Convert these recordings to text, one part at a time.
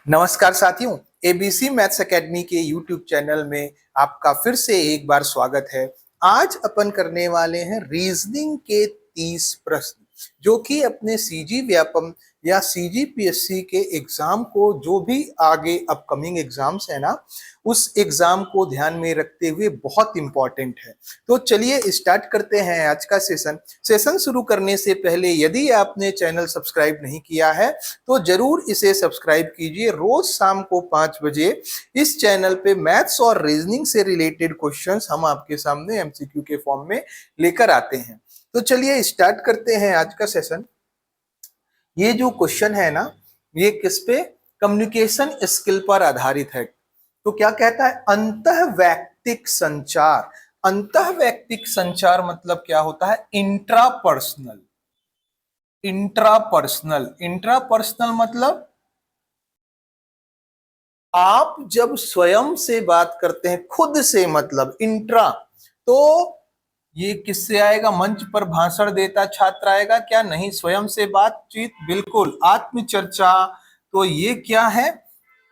नमस्कार साथियों, ABC maths academy के यूट्यूब चैनल में आपका फिर से एक बार स्वागत है। आज अपन करने वाले हैं रीजनिंग के 30 प्रश्न, जो कि अपने सीजी व्यापम या सीजीपीएससी के एग्जाम को, जो भी आगे अपकमिंग एग्जाम्स है ना, उस एग्जाम को ध्यान में रखते हुए बहुत इंपॉर्टेंट है। तो चलिए स्टार्ट करते हैं आज का सेशन शुरू करने से पहले यदि आपने चैनल सब्सक्राइब नहीं किया है तो जरूर इसे सब्सक्राइब कीजिए। रोज शाम को 5 बजे इस चैनल पे मैथ्स और रीजनिंग से रिलेटेड क्वेश्चंस हम आपके सामने एमसीक्यू के फॉर्म में लेकर आते हैं। तो चलिए स्टार्ट करते हैं आज का सेशन। ये जो क्वेश्चन है ना, ये किस पे? कम्युनिकेशन स्किल पर आधारित है। तो क्या कहता है? अंतःवैयक्तिक संचार। अंतःवैयक्तिक संचार मतलब क्या होता है? इंट्रापर्सनल। इंट्रापर्सनल मतलब आप जब स्वयं से बात करते हैं, खुद से, मतलब इंट्रा, तो ये किससे आएगा? मंच पर भाषण देता छात्र आएगा क्या? नहीं, स्वयं से बातचीत, बिल्कुल, आत्मचर्चा। तो ये क्या है?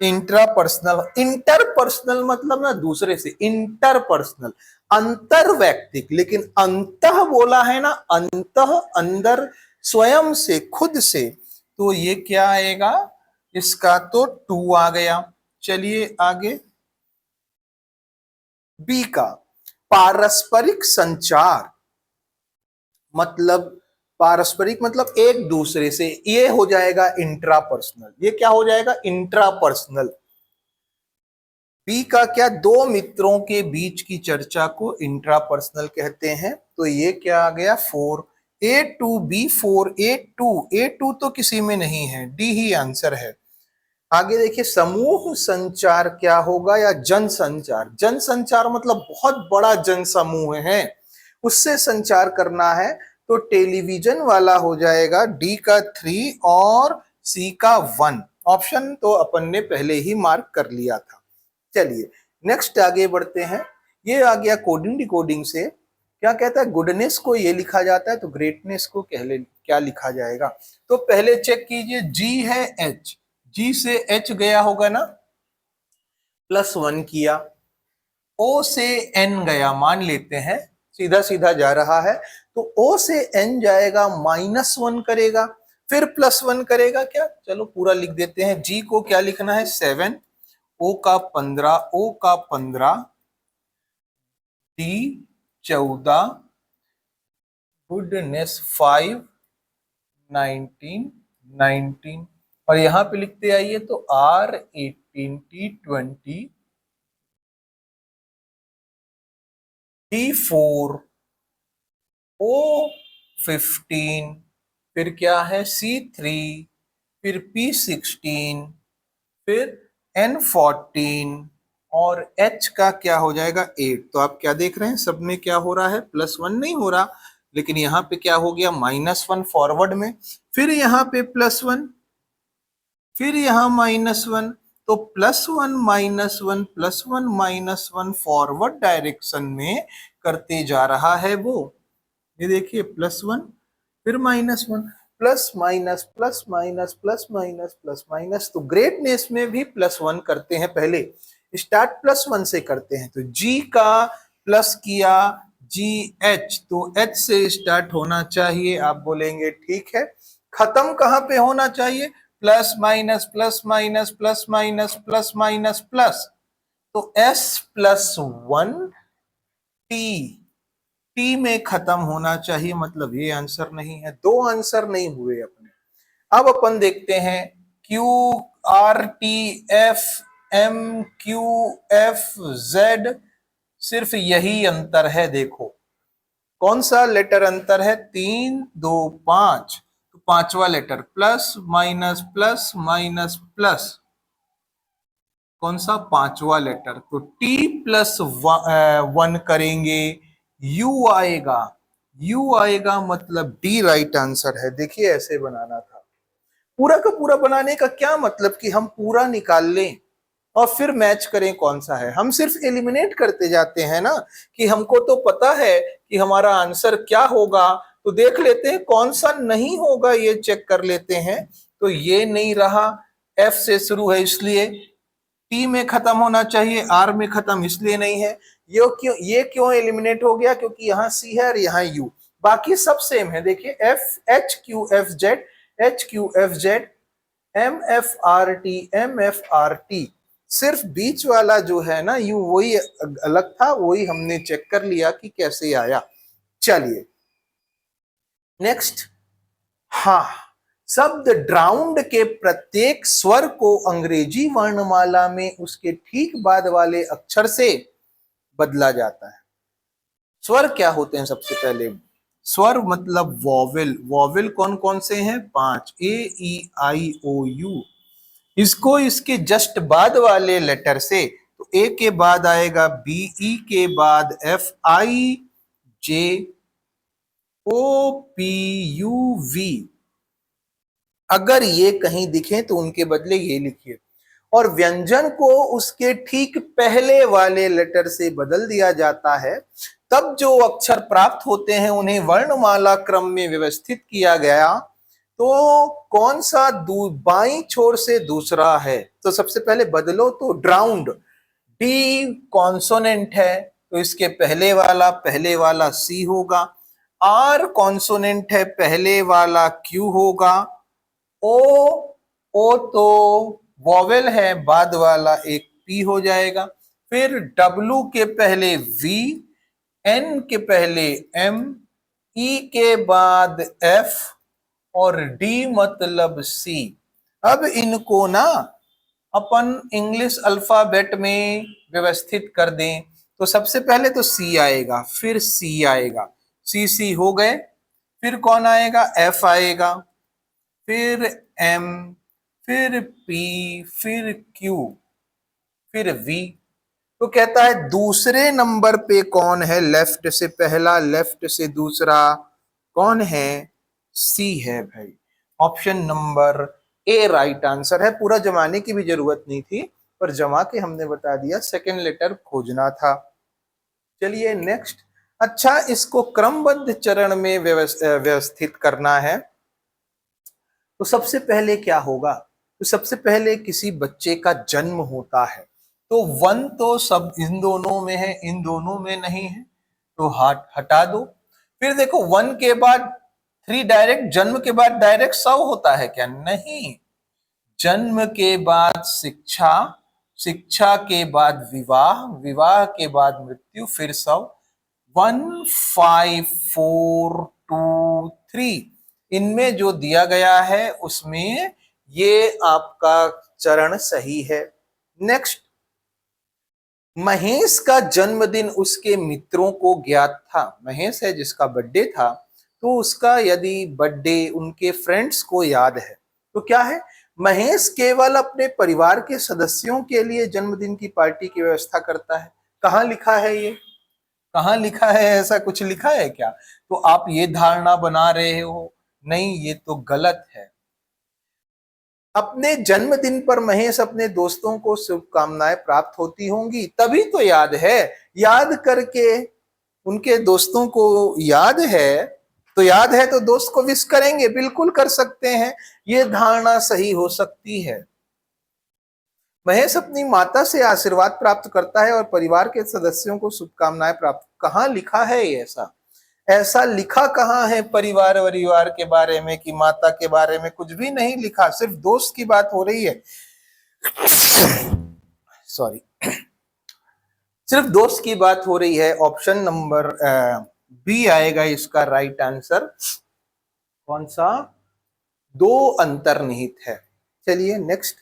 इंट्रापर्सनल। इंटरपर्सनल मतलब ना दूसरे से, इंटरपर्सनल अंतरवैयक्तिक, लेकिन अंतः बोला है ना, अंतः अंदर, स्वयं से, खुद से, तो ये क्या आएगा? इसका तो 2 आ गया। चलिए आगे, बी का पारस्परिक संचार मतलब, पारस्परिक मतलब एक दूसरे से, ये हो जाएगा इंट्रापर्सनल। ये क्या हो जाएगा? इंट्रापर्सनल। बी का क्या? दो मित्रों के बीच की चर्चा को इंट्रापर्सनल कहते हैं। तो ये क्या आ गया? 4। A2B4, A2 तो किसी में नहीं है, डी ही आंसर है। आगे देखिए, समूह संचार क्या होगा? या जनसंचार। जनसंचार मतलब बहुत बड़ा जन समूह है, उससे संचार करना है, तो टेलीविजन वाला हो जाएगा। डी का 3 और सी का 1 ऑप्शन तो अपन ने पहले ही मार्क कर लिया था। चलिए नेक्स्ट आगे बढ़ते हैं। ये आ गया कोडिंग डिकोडिंग से। क्या कहता है? गुडनेस को ये लिखा जाता है, तो ग्रेटनेस को क्या लिखा जाएगा? तो पहले चेक कीजिए, जी है एच, जी से एच गया होगा ना, +1 किया। ओ से एन गया, मान लेते हैं सीधा सीधा जा रहा है, तो ओ से एन जाएगा, -1 करेगा, फिर +1 करेगा क्या? चलो पूरा लिख देते हैं। जी को क्या लिखना है? 7, ओ का 15, डी 14, गुडनेस 5, 19, और यहां पे लिखते आइए तो R 18, T 20, D 4, O 15, फिर क्या है? C 3, फिर P 16, फिर N 14, और H का क्या हो जाएगा? 8। तो आप क्या देख रहे हैं, सब में क्या हो रहा है? +1 नहीं हो रहा, लेकिन यहाँ पे क्या हो गया? -1 फॉरवर्ड में, फिर यहाँ पे +1, फिर यहाँ -1, तो +1 -1 +1 फॉरवर्ड डायरेक्शन में करते जा रहा है वो। ये देखिए, +1 फिर -1, plus minus plus minus plus minus plus minus. तो ग्रेटनेस में भी +1 करते हैं, पहले स्टार्ट +1 से करते हैं। तो जी का प्लस किया, जी एच, तो एच से स्टार्ट होना चाहिए। आप बोलेंगे ठीक है, खत्म कहां पे होना चाहिए? Plus minus plus minus plus minus plus minus plus, तो S+1 टी, टी में खत्म होना चाहिए, मतलब ये आंसर नहीं है। 2 आंसर नहीं हुए अपने। अब अपन देखते हैं QRTFMQFZ, सिर्फ यही अंतर है। देखो कौन सा लेटर अंतर है? 3 2 5, तो पांचवा letter, plus minus plus minus plus, कौन सा? पांचवा लेटर। तो T+1 करेंगे, U आएगा, U आएगा, मतलब डी राइट आंसर है। देखिए ऐसे बनाना था। पूरा का पूरा बनाने का क्या मतलब कि हम पूरा निकाल लें और फिर मैच करें कौन सा है। हम सिर्फ एलिमिनेट करते जाते हैं ना, कि हमको तो पता है कि हमारा आंसर क्या होगा, तो देख लेते हैं कौन सा नहीं होगा, ये चेक कर लेते हैं। तो ये नहीं रहा, एफ से शुरू है इसलिए टी में खत्म होना चाहिए, आर में खत्म इसलिए नहीं है। ये क्यों एलिमिनेट हो गया, क्योंकि यहाँ सी है और यहाँ यू, बाकी सब सेम है। देखिए F H Q F Z, H Q F Z, M F R T, M F R T, सिर्फ बीच वाला जो है ना यू वही अलग था, वही हमने चेक कर लिया कि कैसे आया। चलिए नेक्स्ट, हाँ, शब्द ड्राउंड के प्रत्येक स्वर को अंग्रेजी वर्णमाला में उसके ठीक बाद वाले अक्षर से बदला जाता है। स्वर क्या होते हैं? सबसे पहले स्वर मतलब वॉवेल। वॉवेल कौन कौन से हैं? 5, ए ई आई ओ यू। इसको इसके जस्ट बाद वाले लेटर से, तो ए के बाद आएगा बी, ई के बाद F, I J O P U V. अगर ये कहीं दिखे तो उनके बदले ये लिखिए। और व्यंजन को उसके ठीक पहले वाले लेटर से बदल दिया जाता है। तब जो अक्षर प्राप्त होते हैं उन्हें वर्णमाला क्रम में व्यवस्थित किया गया। तो कौन सा बाईं छोर से दूसरा है? तो सबसे पहले बदलो तो ड्राउंड, डी कॉन्सोनेंट है तो इसके पहले वाला सी होगा। आर कॉन्सोनेंट है, पहले वाला क्यू होगा। ओ ओ तो वॉवेल है, बाद वाला एक पी हो जाएगा। फिर डब्लू के पहले वी, एन के पहले एम, ई के बाद एफ और डी मतलब सी। अब इनको ना अपन इंग्लिश अल्फाबेट में व्यवस्थित कर दें तो सबसे पहले तो सी आएगा, फिर सी आएगा, सी सी हो गए। फिर कौन आएगा? एफ आएगा, फिर एम, फिर पी, फिर क्यू, फिर वी। तो कहता है दूसरे नंबर पे कौन है? लेफ्ट से पहला, लेफ्ट से दूसरा कौन है? सी है भाई। Option number A right answer है। पूरा जमाने की भी जरूरत नहीं थी, पर जमा के हमने बता दिया, सेकंड लेटर खोजना था। चलिए नेक्स्ट। अच्छा, इसको क्रमबद्ध चरण में व्यवस्थित करना है। तो सबसे पहले क्या होगा? तो सबसे पहले किसी बच्चे का जन्म होता है तो वन तो सब इन दोनों में है, इन दोनों में नहीं है, तो हटा दो। फिर देखो वन के बाद 3 डायरेक्ट, जन्म के बाद डायरेक्ट 100 होता है क्या? नहीं, जन्म के बाद शिक्षा, शिक्षा के बाद विवाह, विवाह के बाद मृत्यु, फिर 100। 1 5 4 2 3 इनमें जो दिया गया है उसमें ये आपका चरण सही है। नेक्स्ट, महेश का जन्मदिन उसके मित्रों को ज्ञात था। महेश है जिसका बर्थडे था, तो उसका यदि बर्थडे उनके फ्रेंड्स को याद है तो क्या है? महेश केवल अपने परिवार के सदस्यों के लिए जन्मदिन की पार्टी की व्यवस्था करता है। कहाँ लिखा है ये? कहाँ लिखा है? ऐसा कुछ लिखा है क्या? तो आप ये धारणा बना रहे हो, नहीं, ये तो गलत है। अपने जन्मदिन पर महेश अपने दोस्तों को शुभकामनाएं प्राप्त होती होंगी तभी तो याद है। याद करके उनके दोस्तों को याद है, तो याद है तो दोस्त को विश करेंगे, बिल्कुल कर सकते हैं। ये धारणा सही हो सकती है। महेश अपनी माता से आशीर्वाद प्राप्त करता है और परिवार के सदस्यों को शुभकामनाएं प्राप्त। कहाँ लिखा है ये? ऐसा ऐसा लिखा कहाँ है परिवार के बारे में कि माता के बारे में? कुछ भी नहीं लिखा, सिर्फ दोस्त की बात हो रही है। सॉरी, सिर्फ दोस्त की बात हो रही है। ऑप्शन नंबर बी आएगा इसका राइट आंसर। कौन सा? 2 अंतर्निहित है। चलिए नेक्स्ट।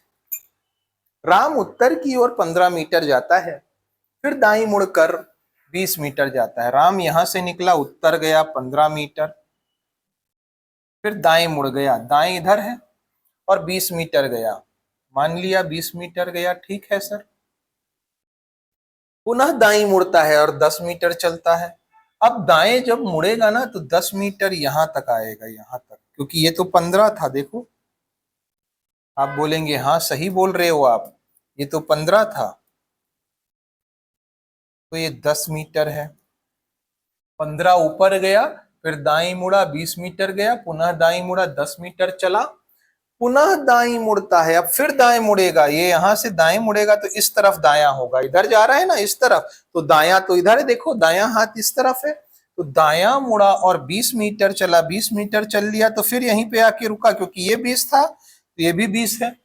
राम उत्तर की ओर 15 मीटर जाता है, फिर दाईं मुड़कर 20 मीटर जाता है। राम यहां से निकला, उत्तर गया 15 मीटर, फिर दाएं मुड़ गया, दाएं इधर है, और 20 मीटर गया। मान लिया 20 मीटर गया, ठीक है सर। पुनः दाएं मुड़ता है और 10 मीटर चलता है। अब दाएं जब मुड़ेगा ना तो 10 मीटर यहां तक आएगा, यहां तक, क्योंकि ये तो 15 था। देखो, आप बोलेंगे हाँ सही बोल रहे हो आप, ये तो 15 था, तो ये 10 मीटर है। 15 ऊपर गया, फिर दाएं मुड़ा 20 मीटर गया, पुनः दाएं मुड़ा 10 मीटर चला, पुनः दाएं मुड़ता है, अब फिर दाएं मुड़ेगा, ये यहां से दाएं मुड़ेगा तो इस तरफ दायां होगा, इधर जा रहा है ना इस तरफ, तो दायां तो इधर है, देखो दायां हाथ इस तरफ है, तो दायां मुड़ा और 20 मीटर चला, 20 मीटर चल लिया तो फिर यहीं पे आके रुका, क्योंकि ये 20 था तो ये भी 20 है।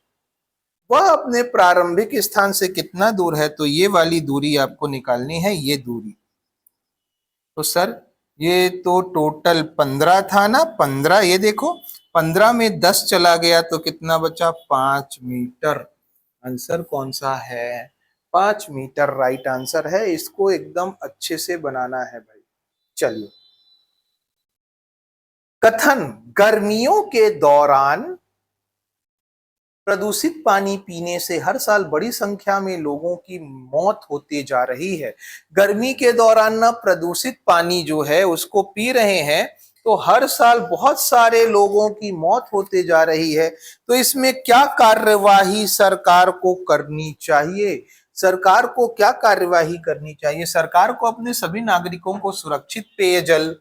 वह अपने प्रारंभिक स्थान से कितना दूर है, तो ये वाली दूरी आपको निकालनी है, ये दूरी। तो सर ये तो टोटल 15 था ना, 15, ये देखो 15 में 10 चला गया तो कितना बचा, 5 मीटर। आंसर कौन सा है, 5 मीटर राइट आंसर है। इसको एकदम अच्छे से बनाना है भाई। चलिए, कथन, गर्मियों के दौरान प्रदूषित पानी पीने से हर साल बड़ी संख्या में लोगों की मौत होती जा रही है। गर्मी के दौरान ना प्रदूषित पानी जो है उसको पी रहे हैं तो हर साल बहुत सारे लोगों की मौत होते जा रही है। तो इसमें क्या कार्यवाही सरकार को करनी चाहिए, सरकार को क्या कार्यवाही करनी चाहिए, सरकार को अपने सभी नागरिकों को सुरक्षित पेयजल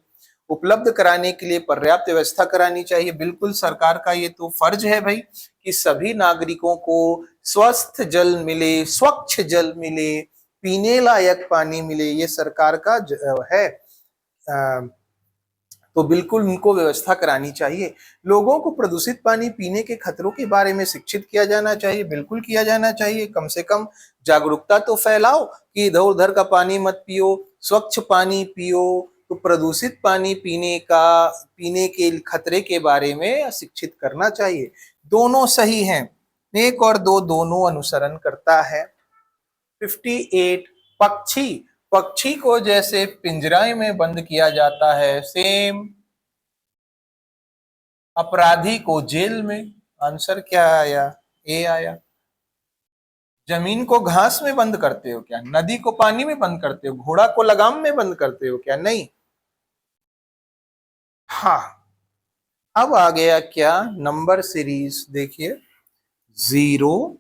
उपलब्ध कराने के लिए पर्याप्त व्यवस्था करानी चाहिए। बिल्कुल सरकार का ये तो फर्ज है भाई कि सभी नागरिकों को स्वस्थ जल मिले, स्वच्छ जल मिले, पीने लायक पानी मिले, ये सरकार का है। तो बिल्कुल उनको व्यवस्था करानी चाहिए। लोगों को प्रदूषित पानी पीने के खतरों के बारे में शिक्षित किया जाना चाहिए, बिल्कुल किया जाना चाहिए। कम से कम जागरूकता तो फैलाओ कि इधर उधर का पानी मत पियो, स्वच्छ पानी पियो। तो प्रदूषित पानी पीने के खतरे के बारे में शिक्षित करना चाहिए। दोनों सही हैं, 1 और 2 दोनों अनुसरण करता है। 58, पक्षी, पक्षी को जैसे पिंजरे में बंद किया जाता है, सेम अपराधी को जेल में। आंसर क्या आया, ए आया। जमीन को घास में बंद करते हो क्या, नदी को पानी में बंद करते हो, घोड़ा को लगाम में बंद करते हो क्या, नहीं। हाँ, अब आ गया क्या, नंबर सीरीज देखिए, 0,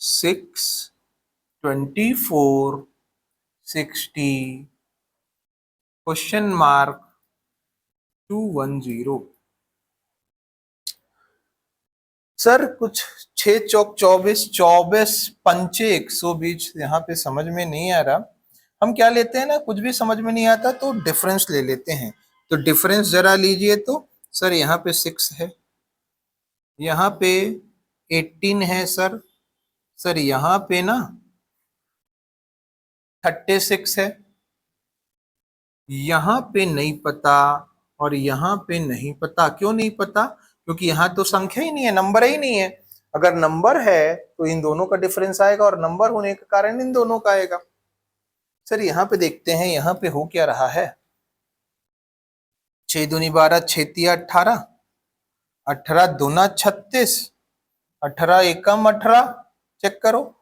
6, 24, 60, क्वेश्चन मार्क 210। सर कुछ 6 चौक 24, 24 पंचे 120 यहाँ पे समझ में नहीं आ रहा। हम क्या लेते हैं ना, कुछ भी समझ में नहीं आता तो डिफरेंस ले लेते हैं। तो डिफरेंस जरा लीजिए। तो सर यहाँ पे 6 है, यहाँ पे 18 है सर, सर यहाँ पे ना 36 है, यहाँ पे नहीं पता और यहाँ पे नहीं पता। क्यों नहीं पता, क्योंकि यहाँ तो संख्या ही नहीं है, नंबर ही नहीं है। अगर नंबर है तो इन दोनों का डिफरेंस आएगा और नंबर होने के कारण इन दोनों का आएगा। सर यहाँ पे देखते हैं, यहाँ पे हो क्या रहा है, 6 दूनी 12, 6 तिया 18, 18 दूना 36, 18 एकम 18, चेक करो,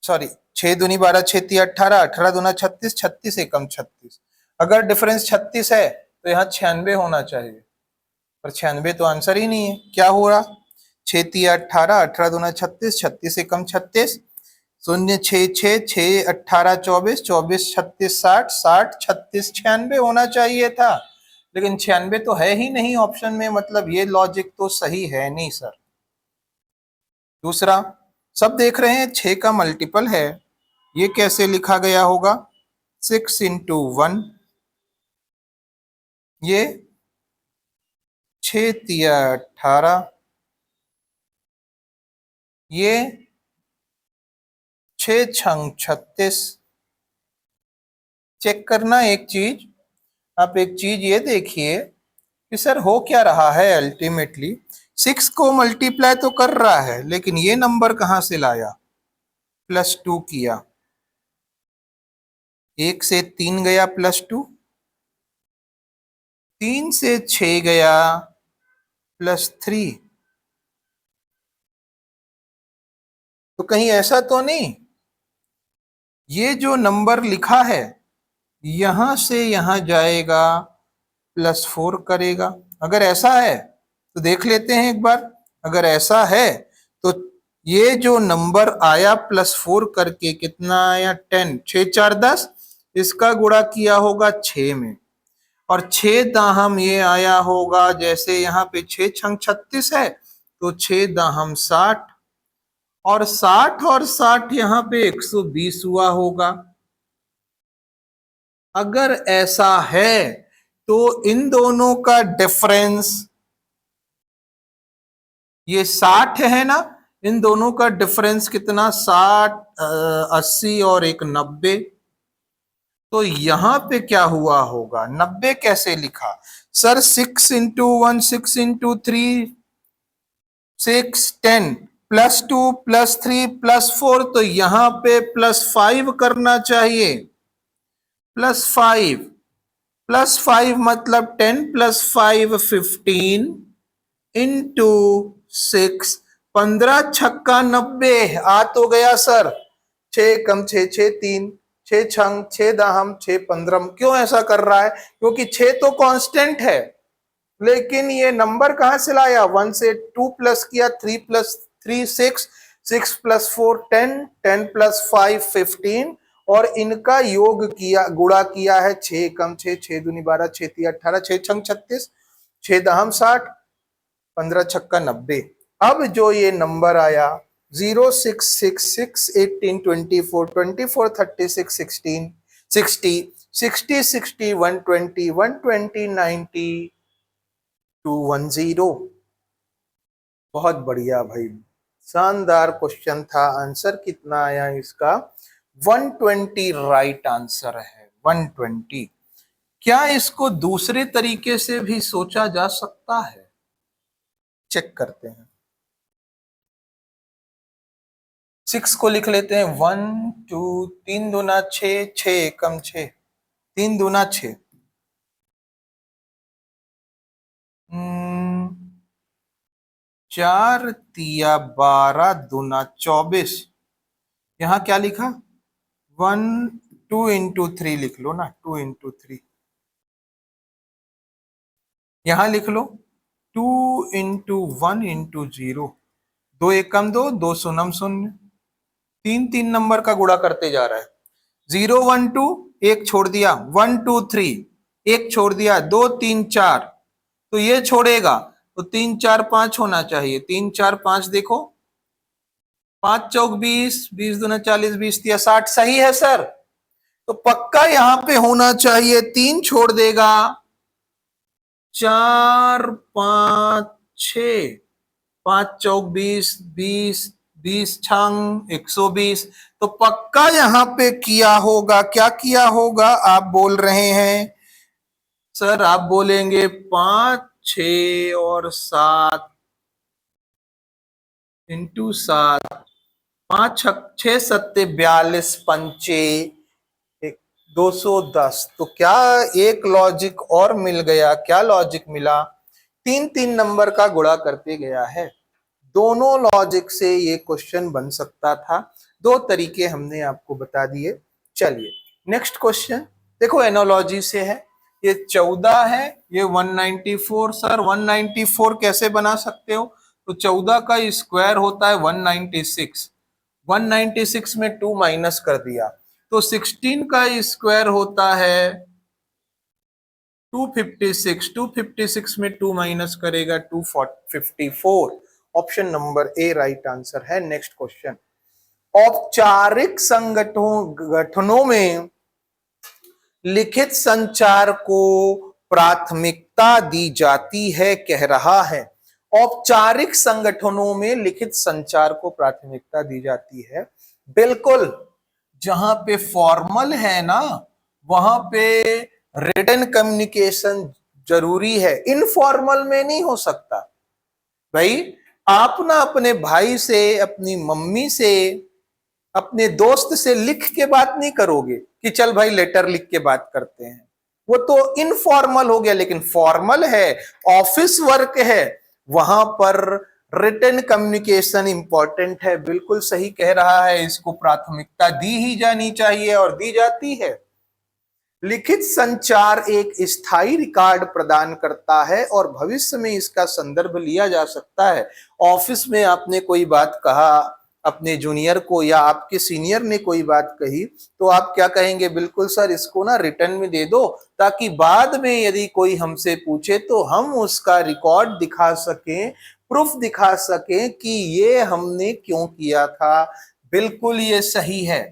सॉरी 6 दूनी 12, 6 तिया 18, 18 दूना 36, 36 एकम 36। अगर डिफरेंस 36 है तो यहाँ 96 होना चाहिए, पर 96 तो आंसर ही नहीं है। क्या हो रहा, 6 तिया 18, 18 दूना 36, 36 एकम 36, 0 6 6 6 18 24, 24 36 60, 60 36 96 होना चाहिए था, लेकिन 96 तो है ही नहीं ऑप्शन में, मतलब ये लॉजिक तो सही है नहीं सर। दूसरा, सब देख रहे हैं 6 का मल्टीपल है, ये कैसे लिखा गया होगा, 6 इंटू 1, ये 6 तिया 18, ये 6 छंग 36। चेक करना एक चीज, आप एक चीज ये देखिए कि सर हो क्या रहा है, अल्टीमेटली 6 को मल्टीप्लाई तो कर रहा है, लेकिन ये नंबर कहां से लाया, +2 किया, 1 से 3 गया +2, 3 से 6 गया +3। तो कहीं ऐसा तो नहीं, ये जो नंबर लिखा है यहां से यहां जाएगा +4 करेगा। अगर ऐसा है तो देख लेते हैं एक बार, अगर ऐसा है तो ये जो नंबर आया +4 करके कितना आया, 10, 6 4 10, इसका गुणा किया होगा 6 में, और 6 दाहम ये आया होगा, जैसे यहाँ पे 6 छंग 36 है तो 6 दाहम 60 और 60 यहाँ पे 120 हुआ होगा। अगर ऐसा है तो इन दोनों का डिफरेंस, ये 60 है ना, इन दोनों का डिफरेंस कितना, 60 80 और एक 90। तो यहां पे क्या हुआ होगा, 90 कैसे लिखा sir, 6 into 1 6 into 3 6 10 plus 2 plus 3 plus 4, तो यहां पे +5 करना चाहिए, +5 +5 मतलब 10 + 5 15 इंटू 6, 15 छक्का 90 आ तो गया सर, 6 कम 6 6 3 6 छंग 6 दाहम 6 15। क्यों ऐसा कर रहा है, क्योंकि 6 तो कांस्टेंट है, लेकिन ये नंबर कहां से लाया, 1 से 2 प्लस किया, 3 + 3 6 6 + 4 10 10 + 5 15 और इनका योग किया, गुणा किया है, 6 कम 6 6 दूनी 12 6 3 18 6 छंग 36 6 दाहम 60 15 छक्का 90। अब जो ये नंबर आया 0 6 6 6 18 24 24 36 16 60 60 60 120 120 90 210। बहुत बढ़िया भाई, शानदार क्वेश्चन था। आंसर कितना आया इसका, 120 राइट आंसर है, 120। क्या इसको दूसरे तरीके से भी सोचा जा सकता है, चेक करते हैं। 6 को लिख लेते हैं 1 2 3 दूना 6 6 कम 6 3 दूना 6 4 तिया 12 दूना 24। यहां क्या लिखा, 1 2 इंटू 3 लिख लो ना, 2 इंटू 3 यहां लिख लो, 2 इंटू 1 इंटू 0, 2 एकम 2 2 शून्यम 0, 3 3 नंबर का गुणा करते जा रहा है, 0 1 2 एक छोड़ दिया, 1 2 3 एक छोड़ दिया, 2 3 4, तो ये छोड़ेगा, तो 3 4 5 होना चाहिए, 3 4 5 देखो, 5 चौक 20 20 दूना 40 20 तिया 60, सही है सर। तो पक्का यहां पे होना चाहिए, 3 छोड़ देगा, 4 5 6, 5 चौक 20 20 20 छंग 120, तो पक्का यहां पे किया होगा, क्या किया होगा आप बोल रहे हैं सर, आप बोलेंगे 5 6 और 7 इंटू 7, 5 6 सत्ते 42 पंचे 210। तो क्या एक लॉजिक और मिल गया, क्या लॉजिक मिला, 3 3 नंबर का गुणा करते गया है। दोनों लॉजिक से ये क्वेश्चन बन सकता था, दो तरीके हमने आपको बता दिए। चलिए नेक्स्ट क्वेश्चन देखो, एनोलॉजी से है, ये 14 है, ये 194। सर 194 कैसे बना सकते हो, तो 14 का स्क्वायर होता है 196, 196 में 2 माइनस कर दिया, तो 16 का स्क्वायर होता है 256, 256 में 2 माइनस करेगा 254। Option number A right answer है। नेक्स्ट क्वेश्चन, औपचारिक संगठनों में लिखित संचार को प्राथमिकता दी जाती है, कह रहा है। औपचारिक संगठनों में लिखित संचार को प्राथमिकता दी जाती है, बिल्कुल। जहां पे फॉर्मल है ना, वहां पे रिटन कम्युनिकेशन जरूरी है, इनफॉर्मल में नहीं हो सकता भाई। आप ना अपने भाई से, अपनी मम्मी से, अपने दोस्त से लिख के बात नहीं करोगे कि चल भाई लेटर लिख के बात करते हैं, वो तो इनफॉर्मल हो गया। लेकिन फॉर्मल है, ऑफिस वर्क है, वहां पर रिटन कम्युनिकेशन इंपॉर्टेंट है, बिल्कुल सही कह रहा है, इसको प्राथमिकता दी ही जानी चाहिए और दी जाती है। लिखित संचार एक स्थायी रिकॉर्ड प्रदान करता है और भविष्य में इसका संदर्भ लिया जा सकता है। ऑफिस में आपने कोई बात कहा, अपने जूनियर को या आपके सीनियर ने कोई बात कही तो आप क्या कहेंगे, बिल्कुल सर इसको ना रिटर्न में दे दो, ताकि बाद में यदि कोई हमसे पूछे तो हम उसका रिकॉर्ड दिखा सकें, प्रूफ दिखा सकें कि ये हमने क्यों किया था। बिल्कुल ये सही है,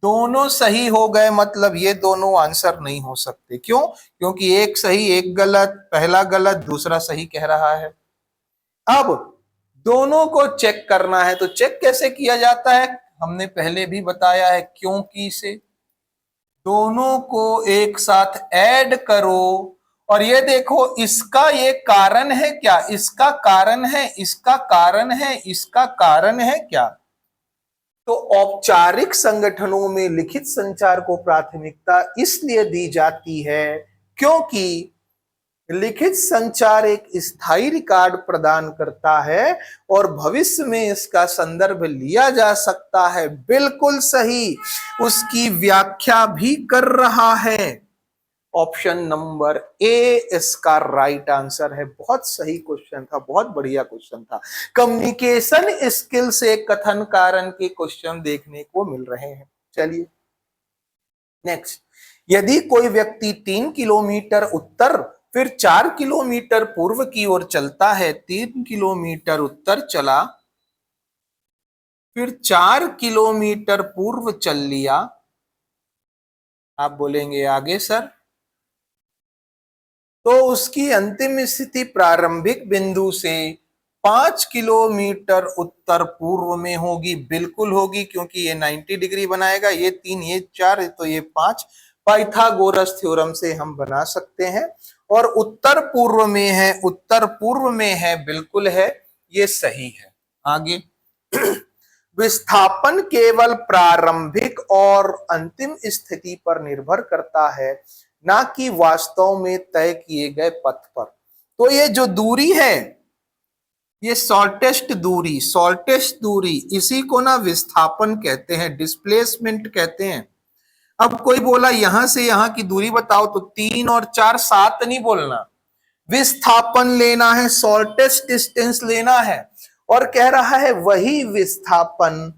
दोनों सही हो गए, मतलब ये दोनों आंसर नहीं हो सकते। क्यों? क्योंकि एक सही एक गलत, पहला गलत दूसरा सही कह रहा है। अब दोनों को चेक करना है, तो चेक कैसे किया जाता है, हमने पहले भी बताया है, क्योंकि से दोनों को एक साथ ऐड करो और ये देखो इसका ये कारण है क्या, इसका कारण है, इसका कारण है, इसका कारण है क्या। तो औपचारिक संगठनों में लिखित संचार को प्राथमिकता इसलिए दी जाती है क्योंकि लिखित संचार एक स्थायी रिकॉर्ड प्रदान करता है और भविष्य में इसका संदर्भ लिया जा सकता है। बिल्कुल सही, उसकी व्याख्या भी कर रहा है। ऑप्शन नंबर ए इसका राइट आंसर है। बहुत सही क्वेश्चन था, बहुत बढ़िया क्वेश्चन था। कम्युनिकेशन स्किल से कथन कारण के क्वेश्चन देखने को मिल रहे हैं। चलिए नेक्स्ट, यदि कोई व्यक्ति 3 किलोमीटर उत्तर फिर 4 किलोमीटर पूर्व की ओर चलता है, 3 किलोमीटर उत्तर चला फिर 4 किलोमीटर पूर्व चल लिया, आप बोलेंगे आगे सर, तो उसकी अंतिम स्थिति प्रारंभिक बिंदु से 5 किलोमीटर उत्तर पूर्व में होगी। बिल्कुल होगी, क्योंकि ये 90 डिग्री बनाएगा, ये 3 ये 4 तो ये 5, पाइथागोरस थ्योरम से हम बना सकते हैं। और उत्तर पूर्व में है, उत्तर पूर्व में है, बिल्कुल है, ये सही है। आगे विस्थापन केवल प्रारंभिक और अंतिम स्थिति पर निर्भर करता है, ना कि वास्तव में तय किए गए पथ पर। तो ये जो दूरी है, ये शॉर्टेस्ट दूरी, इसी को ना विस्थापन कहते हैं, डिस्प्लेसमेंट कहते हैं। अब कोई बोला यहां से यहां की दूरी बताओ, तो 3 और 4 7 नहीं बोलना, विस्थापन लेना है, शॉर्टेस्ट डिस्टेंस लेना है। और कह रहा है वही विस्थापन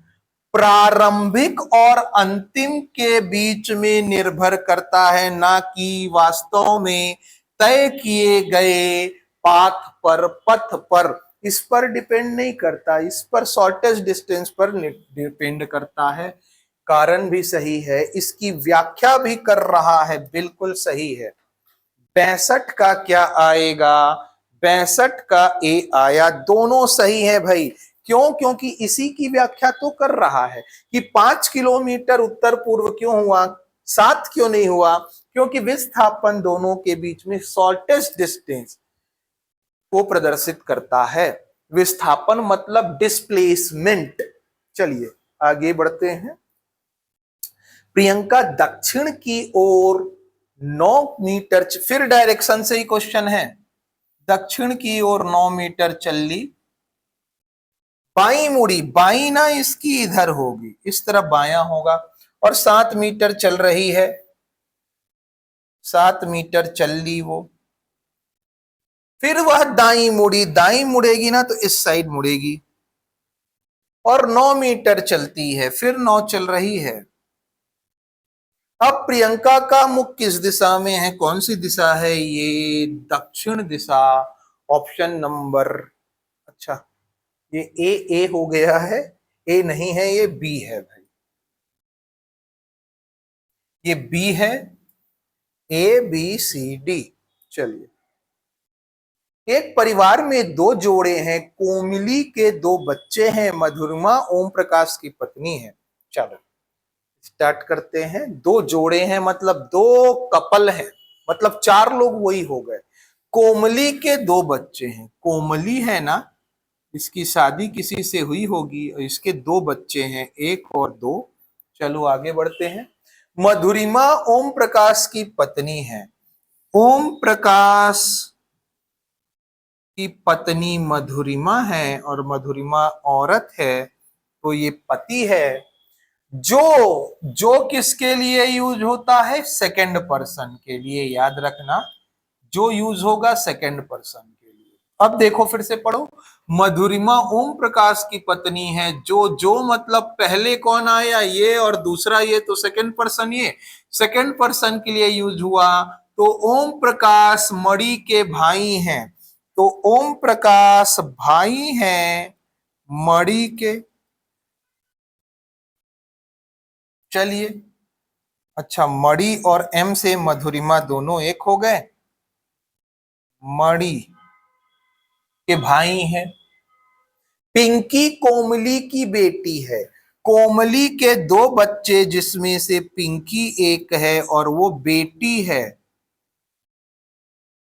प्रारंभिक और अंतिम के बीच में निर्भर करता है, ना कि वास्तव में तय किए गए पथ पर। इस पर डिपेंड नहीं करता, इस पर शॉर्टेस्ट डिस्टेंस पर डिपेंड करता है। कारण भी सही है, इसकी व्याख्या भी कर रहा है, बिल्कुल सही है। 62 का क्या आएगा, 62 का ए आया, दोनों सही है भाई। क्यों? क्योंकि इसी की व्याख्या तो कर रहा है कि 5 किलोमीटर उत्तर पूर्व क्यों हुआ, 7 क्यों नहीं हुआ, क्योंकि विस्थापन दोनों के बीच में शॉर्टेस्ट डिस्टेंस को प्रदर्शित करता है। विस्थापन मतलब डिस्प्लेसमेंट। चलिए आगे बढ़ते हैं। प्रियंका दक्षिण की ओर 9 मीटर, फिर डायरेक्शन से ही क्वेश्चन है, दक्षिण की ओर 9 मीटर चल ली, बाई मुड़ी, बाई ना इसकी इधर होगी, इस तरफ बायां होगा, और 7 मीटर चल रही है, 7 मीटर चल ली वो, फिर वह दाई मुड़ी, दाई मुड़ेगी ना तो इस साइड मुड़ेगी, और 9 मीटर चलती है, फिर 9 चल रही है। अब प्रियंका का मुख किस दिशा में है, कौन सी दिशा है, ये दक्षिण दिशा। ऑप्शन नंबर, अच्छा ये ए हो गया है, ए नहीं है, ये बी है भाई, ये बी है, ए बी सी डी। चलिए, एक परिवार में 2 जोड़े हैं, कोमली के 2 बच्चे हैं, मधुरमा ओम प्रकाश की पत्नी है। चलो स्टार्ट करते हैं। 2 जोड़े हैं मतलब 2 कपल हैं, मतलब 4 लोग वही हो गए। कोमली के 2 बच्चे हैं, कोमली है ना, इसकी शादी किसी से हुई होगी और इसके 2 बच्चे हैं, 1 और 2। चलो आगे बढ़ते हैं। मधुरिमा ओम प्रकाश की पत्नी है, ओम प्रकाश की पत्नी मधुरिमा है और मधुरिमा औरत है, तो ये पति है। जो किसके लिए यूज होता है, सेकंड पर्सन के लिए, याद रखना, जो यूज होगा सेकंड पर्सन के लिए। अब देखो फिर से पढ़ो, मधुरिमा ओम प्रकाश की पत्नी है। जो जो मतलब पहले कौन आया, ये, और दूसरा ये, तो सेकंड पर्सन, ये सेकंड पर्सन के लिए यूज हुआ। तो ओम प्रकाश मणि के भाई हैं, तो ओम प्रकाश भाई हैं मणि के। चलिए, अच्छा, मणि और एम से मधुरिमा दोनों एक हो गए, मणि के भाई हैं। पिंकी कोमली की बेटी है। कोमली के दो बच्चे जिसमें से पिंकी एक है और वो बेटी है।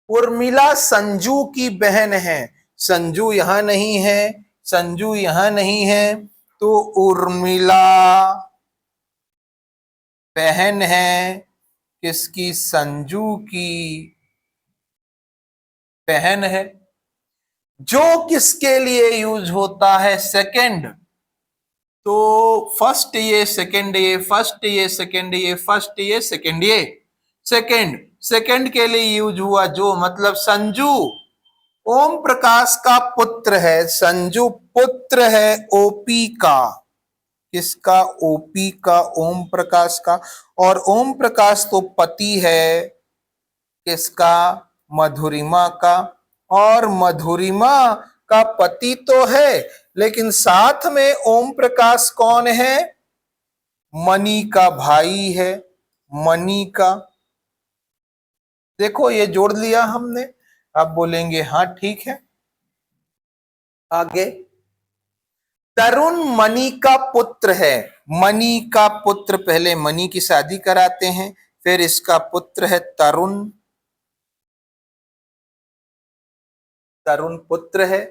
उर्मिला संजू की बहन है। संजू यहां नहीं है, संजू यहां नहीं है, तो उर्मिला बहन है किसकी, संजू की बहन है। जो किसके लिए यूज होता है, सेकंड। तो फर्स्ट ये, सेकंड ये, फर्स्ट ये, सेकंड ये, फर्स्ट ये, सेकंड ये, सेकंड, सेकंड के लिए यूज हुआ। जो मतलब संजू ओम प्रकाश का पुत्र है, संजू पुत्र है ओपी का। किसका, ओपी का, ओम प्रकाश का। और ओम प्रकाश तो पति है किसका, मधुरिमा का। और मधुरिमा का पति तो है, लेकिन साथ में ओम प्रकाश कौन है, मणि का भाई है, मणि का। देखो ये जोड़ लिया हमने, आप बोलेंगे हाँ ठीक है। आगे, तरुण मणि का पुत्र है। मणि का पुत्र, पहले मणि की शादी कराते हैं, फिर इसका पुत्र है तरुण। तरुण पुत्र है।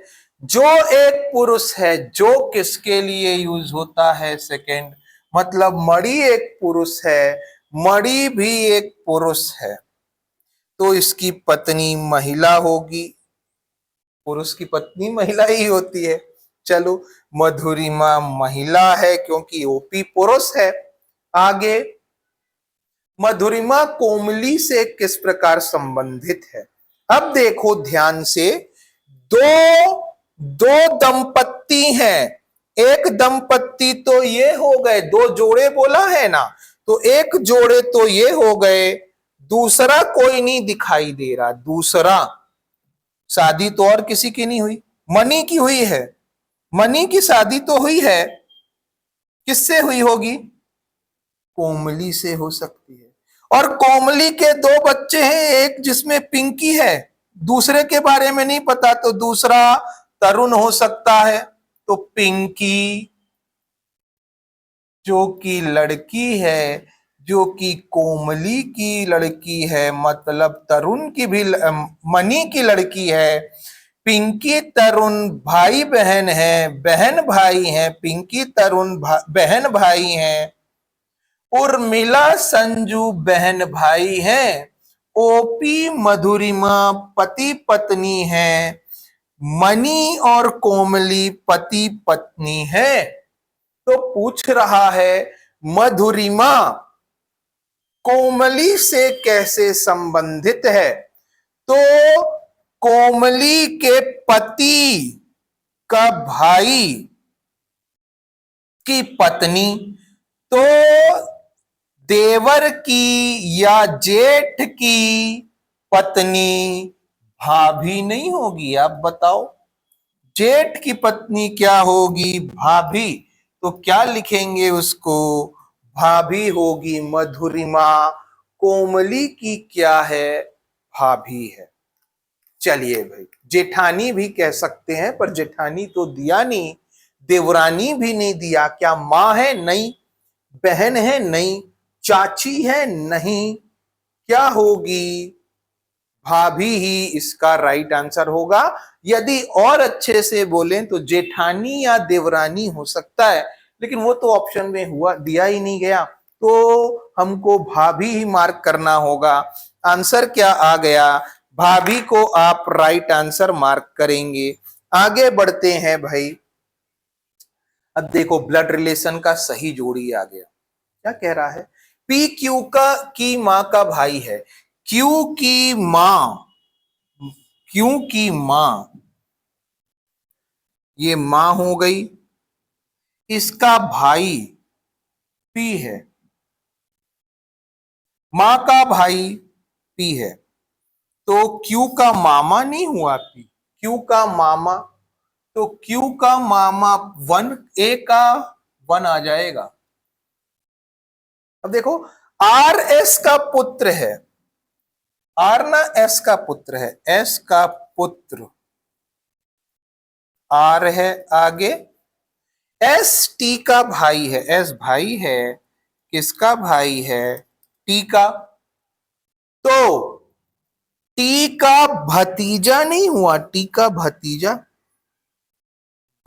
जो एक पुरुष है, जो किसके लिए यूज होता है, सेकंड। मतलब मणि एक पुरुष है, मणि भी एक पुरुष है, तो इसकी पत्नी महिला होगी। पुरुष की पत्नी महिला ही होती है। चलो, मधुरिमा महिला है क्योंकि ओपी पुरुष है। आगे, मधुरिमा कोमली से किस प्रकार संबंधित है। अब देखो ध्यान से, दो दो दंपत्ति हैं। एक दंपत्ति तो ये हो गए, दो जोड़े बोला है ना, तो एक जोड़े तो ये हो गए, दूसरा कोई नहीं दिखाई दे रहा। दूसरा, शादी तो और किसी की नहीं हुई, मणि की हुई है। मणि की शादी तो हुई है, किससे हुई होगी, कोमली से हो सकती है। और कोमली के दो बच्चे हैं, एक जिसमें पिंकी है, दूसरे के बारे में नहीं पता, तो दूसरा तरुण हो सकता है। तो पिंकी जो कि लड़की है, जो कि कोमली की लड़की है, मतलब तरुण की भी, मणि की लड़की है। पिंकी तरुण भाई बहन है, बहन भाई हैं, पिंकी तरुण बहन भाई हैं। उर्मिला संजू बहन भाई हैं। ओपी मधुरिमा पति पत्नी है। मणि और कोमली पति पत्नी है। तो पूछ रहा है, मधुरिमा कोमली से कैसे संबंधित है। तो कोमली के पति का भाई की पत्नी, तो देवर की या जेठ की पत्नी भाभी नहीं होगी। आप बताओ, जेठ की पत्नी क्या होगी, भाभी। तो क्या लिखेंगे उसको, भाभी होगी मधुरिमा। कोमली की क्या है, भाभी है। चलिए भाई, जेठानी भी कह सकते हैं, पर जेठानी तो दिया नहीं, देवरानी भी नहीं दिया। क्या मां है, नहीं। बहन है, नहीं। चाची है, नहीं। क्या होगी, भाभी ही इसका राइट आंसर होगा। यदि और अच्छे से बोलें तो जेठानी या देवरानी हो सकता है, लेकिन वो तो ऑप्शन में हुआ दिया ही नहीं गया, तो हमको भाभी ही मार्क करना होगा। आंसर क्या आ गया, भाभी को आप राइट आंसर मार्क करेंगे। आगे बढ़ते हैं भाई। अब देखो, ब्लड रिलेशन का सही जोड़ी आ गया। क्या कह रहा है, पी क्यू का की मां का भाई है। क्यू की मां, क्यू की मां ये मां हो गई, इसका भाई पी है, मां का भाई पी है, तो क्यू का मामा नहीं हुआ पी, क्यू का मामा, तो क्यू का मामा वन, ए का वन आ जाएगा। अब देखो, आर एस का पुत्र है, आर ना एस का पुत्र है, एस का पुत्र आर है, आगे एस टी का भाई है, एस भाई है, किसका भाई है, टी का, तो टी का भतीजा नहीं हुआ, टी का भतीजा,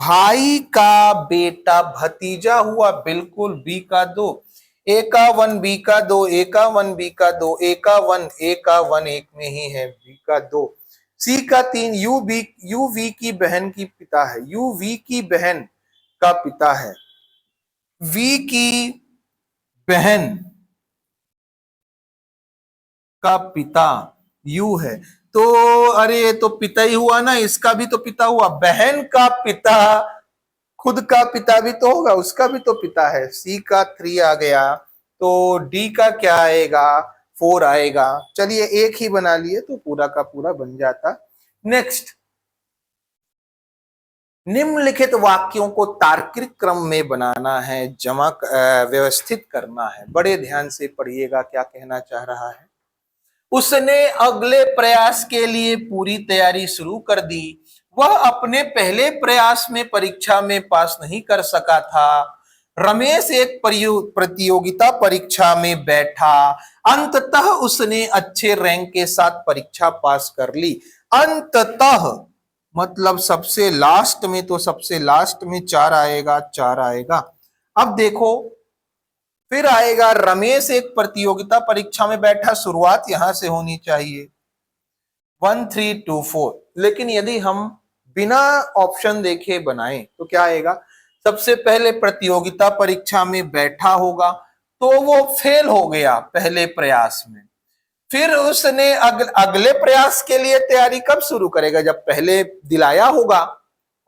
भाई का बेटा भतीजा हुआ, बिल्कुल, बी का दो, ए का वन, बी का दो, ए का वन, बी का दो, ए का वन, ए का वन एक में ही है, बी का दो, सी का तीन, यू बी, यू वी की बहन की पिता है, यू वी की बहन का पिता है, वी की बहन का पिता यू है, तो अरे तो पिता ही हुआ ना, इसका भी तो पिता हुआ, बहन का पिता, खुद का पिता भी तो होगा, उसका भी तो पिता है, सी का थ्री आ गया, तो डी का क्या आएगा, फोर आएगा। चलिए एक ही बना लिए तो पूरा का पूरा बन जाता। नेक्स्ट, निम्नलिखित वाक्यों को तार्किक क्रम में बनाना है, जमा व्यवस्थित करना है, बड़े ध्यान से पढ़िएगा क्या कहना चाह रहा है। उसने अगले प्रयास के लिए पूरी तैयारी शुरू कर दी, वह अपने पहले प्रयास में परीक्षा में पास नहीं कर सका था। रमेश एक प्रतियोगिता परीक्षा में बैठा, अंततः उसने अच्छे रैंक के साथ परीक्षा पास कर ली। अंततः मतलब सबसे लास्ट में, तो सबसे लास्ट में चार आएगा, चार आएगा। अब देखो, फिर आएगा रमेश एक प्रतियोगिता परीक्षा में बैठा, शुरुआत यहां से होनी चाहिए 1 3 2 4, लेकिन यदि हम बिना ऑप्शन देखे बनाएं तो क्या आएगा, सबसे पहले प्रतियोगिता परीक्षा में बैठा होगा, तो वो फेल हो गया पहले प्रयास में, फिर उसने अगले प्रयास के लिए तैयारी कब शुरू करेगा, जब पहले दिलाया होगा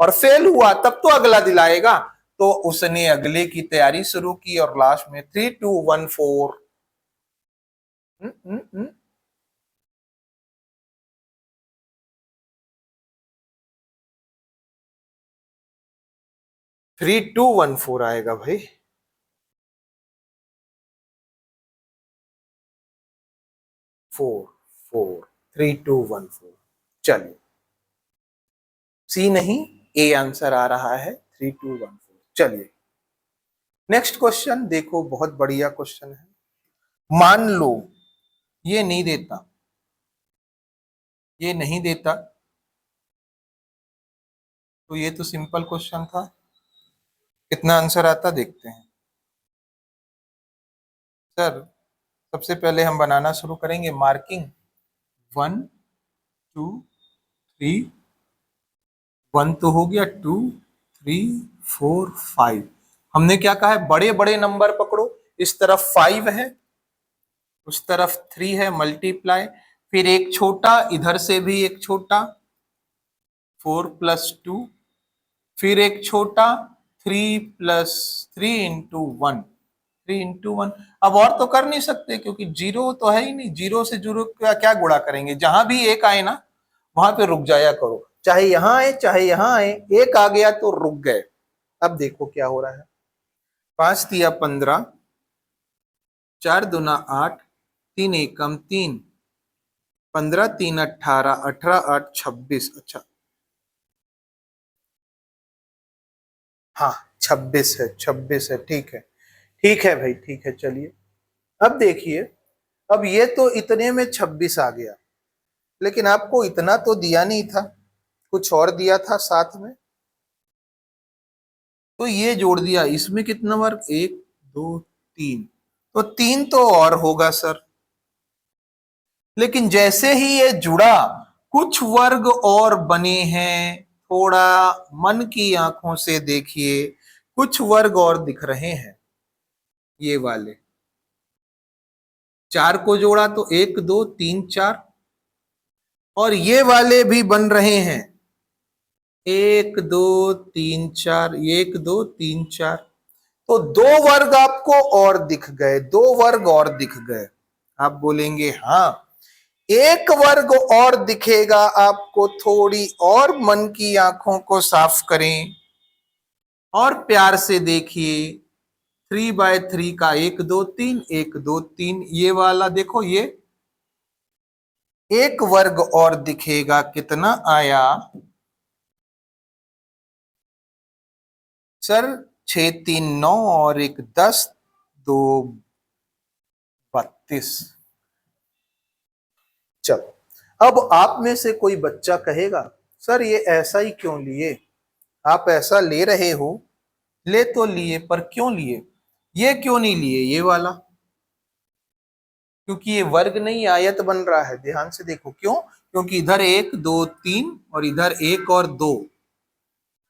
और फेल हुआ तब तो अगला दिलाएगा, तो उसने अगले की तैयारी शुरू की और लास्ट में 3 2 1 4। 3 2 1 4 आएगा भाई, 4 4 3 2 1 4। चलिए, सी नहीं, ए आंसर आ रहा है 3 2 1 4। चलिए नेक्स्ट क्वेश्चन देखो, बहुत बढ़िया क्वेश्चन है। मान लो ये नहीं देता, ये नहीं देता, तो ये तो सिंपल क्वेश्चन था, कितना आंसर आता देखते हैं। सर सबसे पहले हम बनाना शुरू करेंगे, मार्किंग 1 2 3, 1 तो हो गया, 2 3 4 5, हमने क्या कहा है, बड़े बड़े नंबर पकड़ो, इस तरफ 5 है, उस तरफ 3 है, मल्टीप्लाई, फिर एक छोटा, इधर से भी एक छोटा, 4 + 2, फिर एक छोटा, 3 + 3 इंटू 1, 3 इंटू 1। अब और तो कर नहीं सकते क्योंकि जीरो तो है ही नहीं, जीरो से जीरो का क्या गुणा करेंगे, जहां भी एक आए ना वहां पे रुक जाया करो, चाहे यहां आए चाहे यहां आए, एक आ गया तो रुक गए। अब देखो क्या हो रहा है, 5 तिया 15, 4 दूना 8, 3 एकम 3, 15 3 18, 18 8 26, अच्छा हाँ 26 है, 26 है, ठीक है, ठीक है भाई, ठीक है। चलिए अब देखिए, अब ये तो इतने में 26 आ गया, लेकिन आपको इतना तो दिया नहीं था, कुछ और दिया था साथ में, तो ये जोड़ दिया, इसमें कितना वर्ग, 1 2 3, तो 3 तो और होगा सर, लेकिन जैसे ही ये जुड़ा कुछ वर्ग और बने हैं, थोड़ा मन की आंखों से देखिए, कुछ वर्ग और दिख रहे हैं, ये वाले 4 को जोड़ा तो 1 2 3 4, और ये वाले भी बन रहे हैं, 1 2 3 4, 1 2 3 4, तो 2 वर्ग आपको और दिख गए, 2 वर्ग और दिख गए। आप बोलेंगे हाँ, 1 वर्ग और दिखेगा आपको, थोड़ी और मन की आंखों को साफ करें और प्यार से देखिए। 3/3 का 1 2 3, 1 2 3, ये वाला देखो, ये 1 वर्ग और दिखेगा, कितना आया सर? 6 3 9 और 1 10, 2 32। चलो, अब आप में से कोई बच्चा कहेगा सर ये ऐसा ही क्यों लिए? आप ऐसा ले रहे हो, ले तो लिए, पर क्यों लिए? ये क्यों नहीं लिए ये वाला? क्योंकि ये वर्ग नहीं, आयत बन रहा है। ध्यान से देखो, क्यों? क्योंकि इधर 1 2 3 और इधर 1 और 2,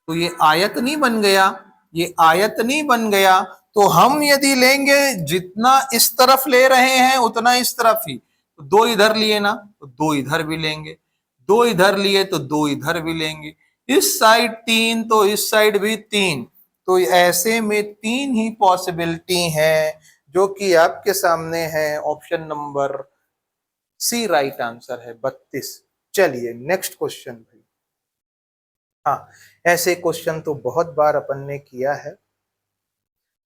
तो ये आयत नहीं बन गया, ये आयत नहीं बन गया। तो हम यदि लेंगे, जितना इस तरफ ले रहे हैं उतना इस तरफ ही, तो 2 इधर लिए ना, तो 2 इधर भी लेंगे, 2 इधर लिए तो 2 इधर भी लेंगे, इस साइड 3 तो इस साइड भी 3, तो ऐसे में 3 ही पॉसिबिलिटी है, जो कि आपके सामने है। Option number C right answer है, 32। चलिए नेक्स्ट क्वेश्चन भाई। हाँ, ऐसे क्वेश्चन तो बहुत बार अपन ने किया है।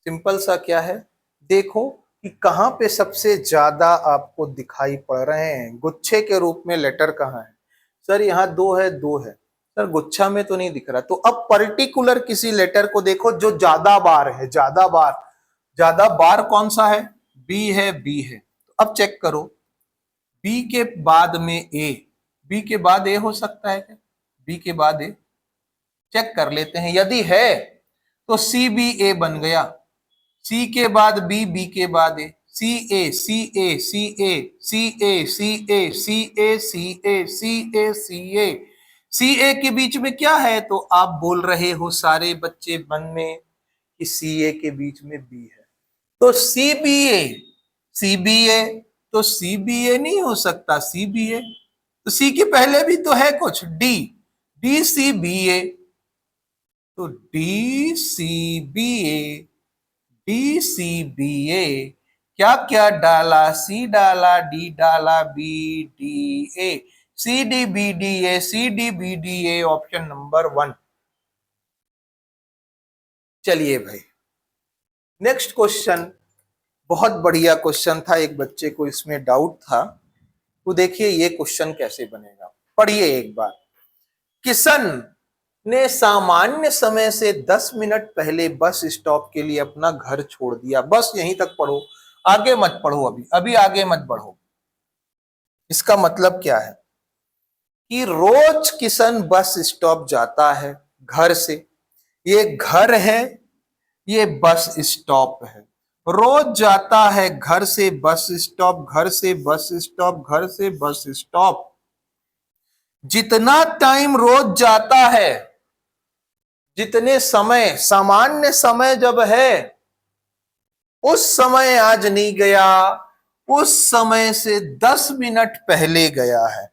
सिंपल सा क्या है, देखो कि कहां पे सबसे ज्यादा आपको दिखाई पड़ रहे हैं गुच्छे के रूप में लेटर कहाँ है? सर यहाँ 2 है, 2 है सर, गुच्छा में तो नहीं दिख रहा। तो अब पर्टिकुलर किसी लेटर को देखो जो ज्यादा बार है, ज्यादा बार कौन सा है? बी है, बी है। तो अब चेक करो, बी के बाद में ए, बी के बाद ए हो सकता है क्या? बी के बाद ए, चेक कर लेते हैं। यदि है तो सी बी ए बन गया, सी के बाद बी, बी के बाद ए, सी ए सी ए सी ए सी ए सी ए सी ए सी ए सी ए सी ए सी ए के बीच में क्या है? तो आप बोल रहे हो सारे बच्चे मन में कि सी ए के बीच में बी है, तो सी B A, C B A, तो सी बी ए नहीं हो सकता, सी बी ए तो सी के पहले भी तो है कुछ, D, D C B A, तो D C B A, D C B A, क्या क्या डाला? सी डाला, डी डाला, B D A, C D B D A, C D B D A, option number 1। चलिए भाई नेक्स्ट क्वेश्चन, बहुत बढ़िया क्वेश्चन था, एक बच्चे को इसमें डाउट था। तो देखिए ये क्वेश्चन कैसे बनेगा, पढ़िए एक बार। किशन ने सामान्य समय से 10 मिनट पहले बस स्टॉप के लिए अपना घर छोड़ दिया। बस यहीं तक पढ़ो, आगे मत पढ़ो, अभी अभी आगे मत बढ़ो। इसका मतलब क्या है कि रोज किशन बस स्टॉप जाता है घर से, ये घर है, ये बस स्टॉप है, रोज जाता है घर से बस स्टॉप, घर से बस स्टॉप, घर से बस स्टॉप। जितना टाइम रोज जाता है, जितने समय, सामान्य समय जब है, उस समय आज नहीं गया, उस समय से 10 मिनट पहले गया है,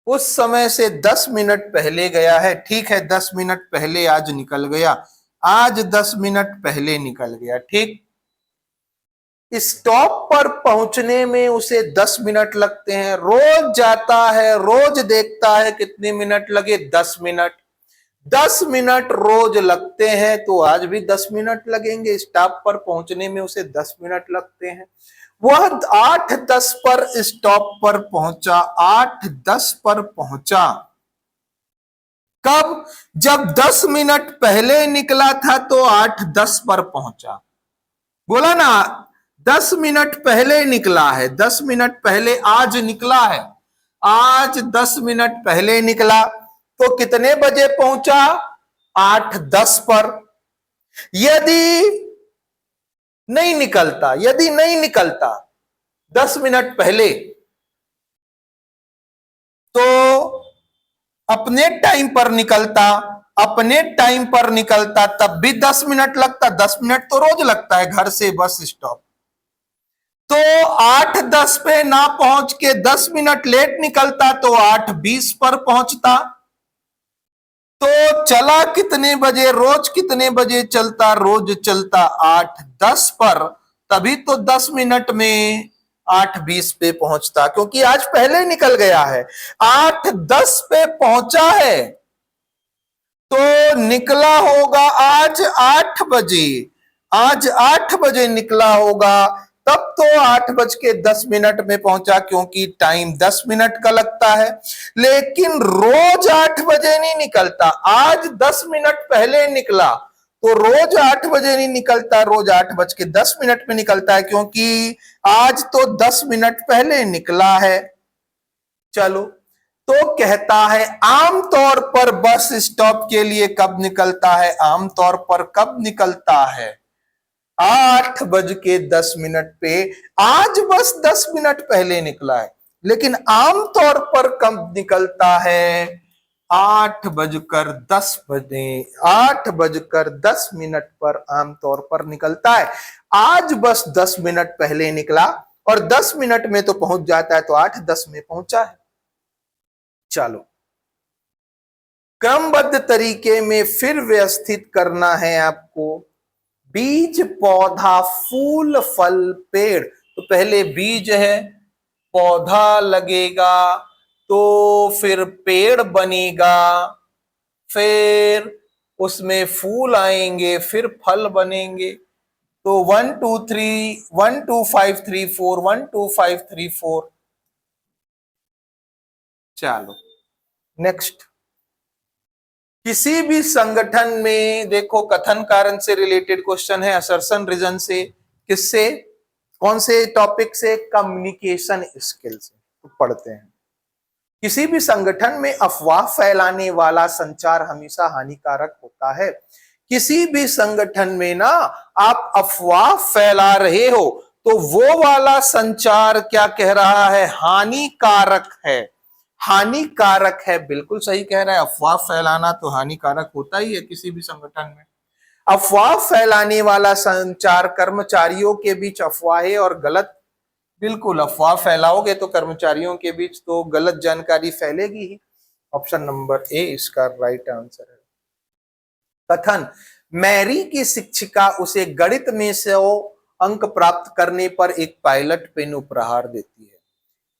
उस समय से 10 मिनट पहले गया है। ठीक है, 10 मिनट पहले आज निकल गया, आज 10 मिनट पहले निकल गया। ठीक, स्टॉप पर पहुंचने में उसे 10 मिनट लगते हैं, रोज जाता है, रोज देखता है, कितने मिनट लगे? 10 मिनट। 10 मिनट रोज लगते हैं, तो आज भी 10 मिनट लगेंगे, स्टॉप पर पहुंचने में उसे 10 मिनट लगते हैं। वह 8:10 पर स्टॉप पर पहुंचा, 8:10 पर पहुंचा। कब? जब 10 मिनट पहले निकला था तो 8:10 पर पहुंचा। बोला ना, 10 मिनट पहले निकला है, 10 मिनट पहले आज निकला है, आज 10 मिनट पहले निकला, तो कितने बजे पहुंचा? 8:10 पर। यदि नहीं निकलता, यदि नहीं निकलता 10 मिनट पहले, तो अपने टाइम पर निकलता, अपने टाइम पर निकलता तब भी 10 मिनट लगता, 10 मिनट तो रोज लगता है घर से बस स्टॉप। तो 8:10 पे ना पहुंच के 10 मिनट लेट निकलता तो 8:20 पर पहुंचता। तो चला कितने बजे, रोज कितने बजे चलता, रोज चलता 8:10 पर, तभी तो 10 मिनट में 8:20 पे पहुंचता, क्योंकि आज पहले निकल गया है, 8:10 पे पहुंचा है, तो निकला होगा आज 8 बजे, आज 8 बजे निकला होगा, तब तो 8:10 में पहुंचा, क्योंकि टाइम 10 मिनट का लगता है। लेकिन रोज 8 बजे नहीं निकलता, आज 10 मिनट पहले निकला, तो रोज 8 बजे नहीं निकलता, रोज 8:10 में निकलता है, क्योंकि आज तो 10 मिनट पहले निकला है। चलो, तो कहता है आमतौर पर बस स्टॉप के लिए कब निकलता है, आमतौर पर कब निकलता है, 8:10 पे। आज बस 10 मिनट पहले निकला है, लेकिन आमतौर पर कब निकलता है, 8:10 पर आमतौर पर निकलता है। आज बस 10 मिनट पहले निकला और 10 मिनट में तो पहुंच जाता है, तो 8:10 में पहुंचा है। चलो, क्रमबद्ध तरीके में फिर व्यवस्थित करना है आपको, बीज, पौधा, फूल, फल, पेड़। तो पहले बीज है, पौधा लगेगा, तो फिर पेड़ बनेगा, फिर उसमें फूल आएंगे, फिर फल बनेंगे। तो 1 2 3 1 2 5 3 4 1 2 5 3 4। चलो नेक्स्ट, किसी भी संगठन में देखो, कथन कारण से रिलेटेड क्वेश्चन है, असर्शन रीजन से, किससे, कौन से टॉपिक से, कम्युनिकेशन स्किल से। तो पढ़ते हैं, किसी भी संगठन में अफवाह फैलाने वाला संचार हमेशा हानिकारक होता है। किसी भी संगठन में ना आप अफवाह फैला रहे हो, तो वो वाला संचार क्या कह रहा है, हानिकारक है, हानिकारक है। बिल्कुल सही कह रहा है, अफवाह फैलाना तो हानिकारक होता ही है किसी भी संगठन में। अफवाह फैलाने वाला संचार, कर्मचारियों के बीच अफवाहें और गलत, बिल्कुल अफवाह फैलाओगे तो कर्मचारियों के बीच तो गलत जानकारी फैलेगी ही। ऑप्शन नंबर ए इसका राइट आंसर है। कथन, मैरी की शिक्षिका उसे गणित में 100 अंक प्राप्त करने पर एक पायलट पेन उपहार देती है।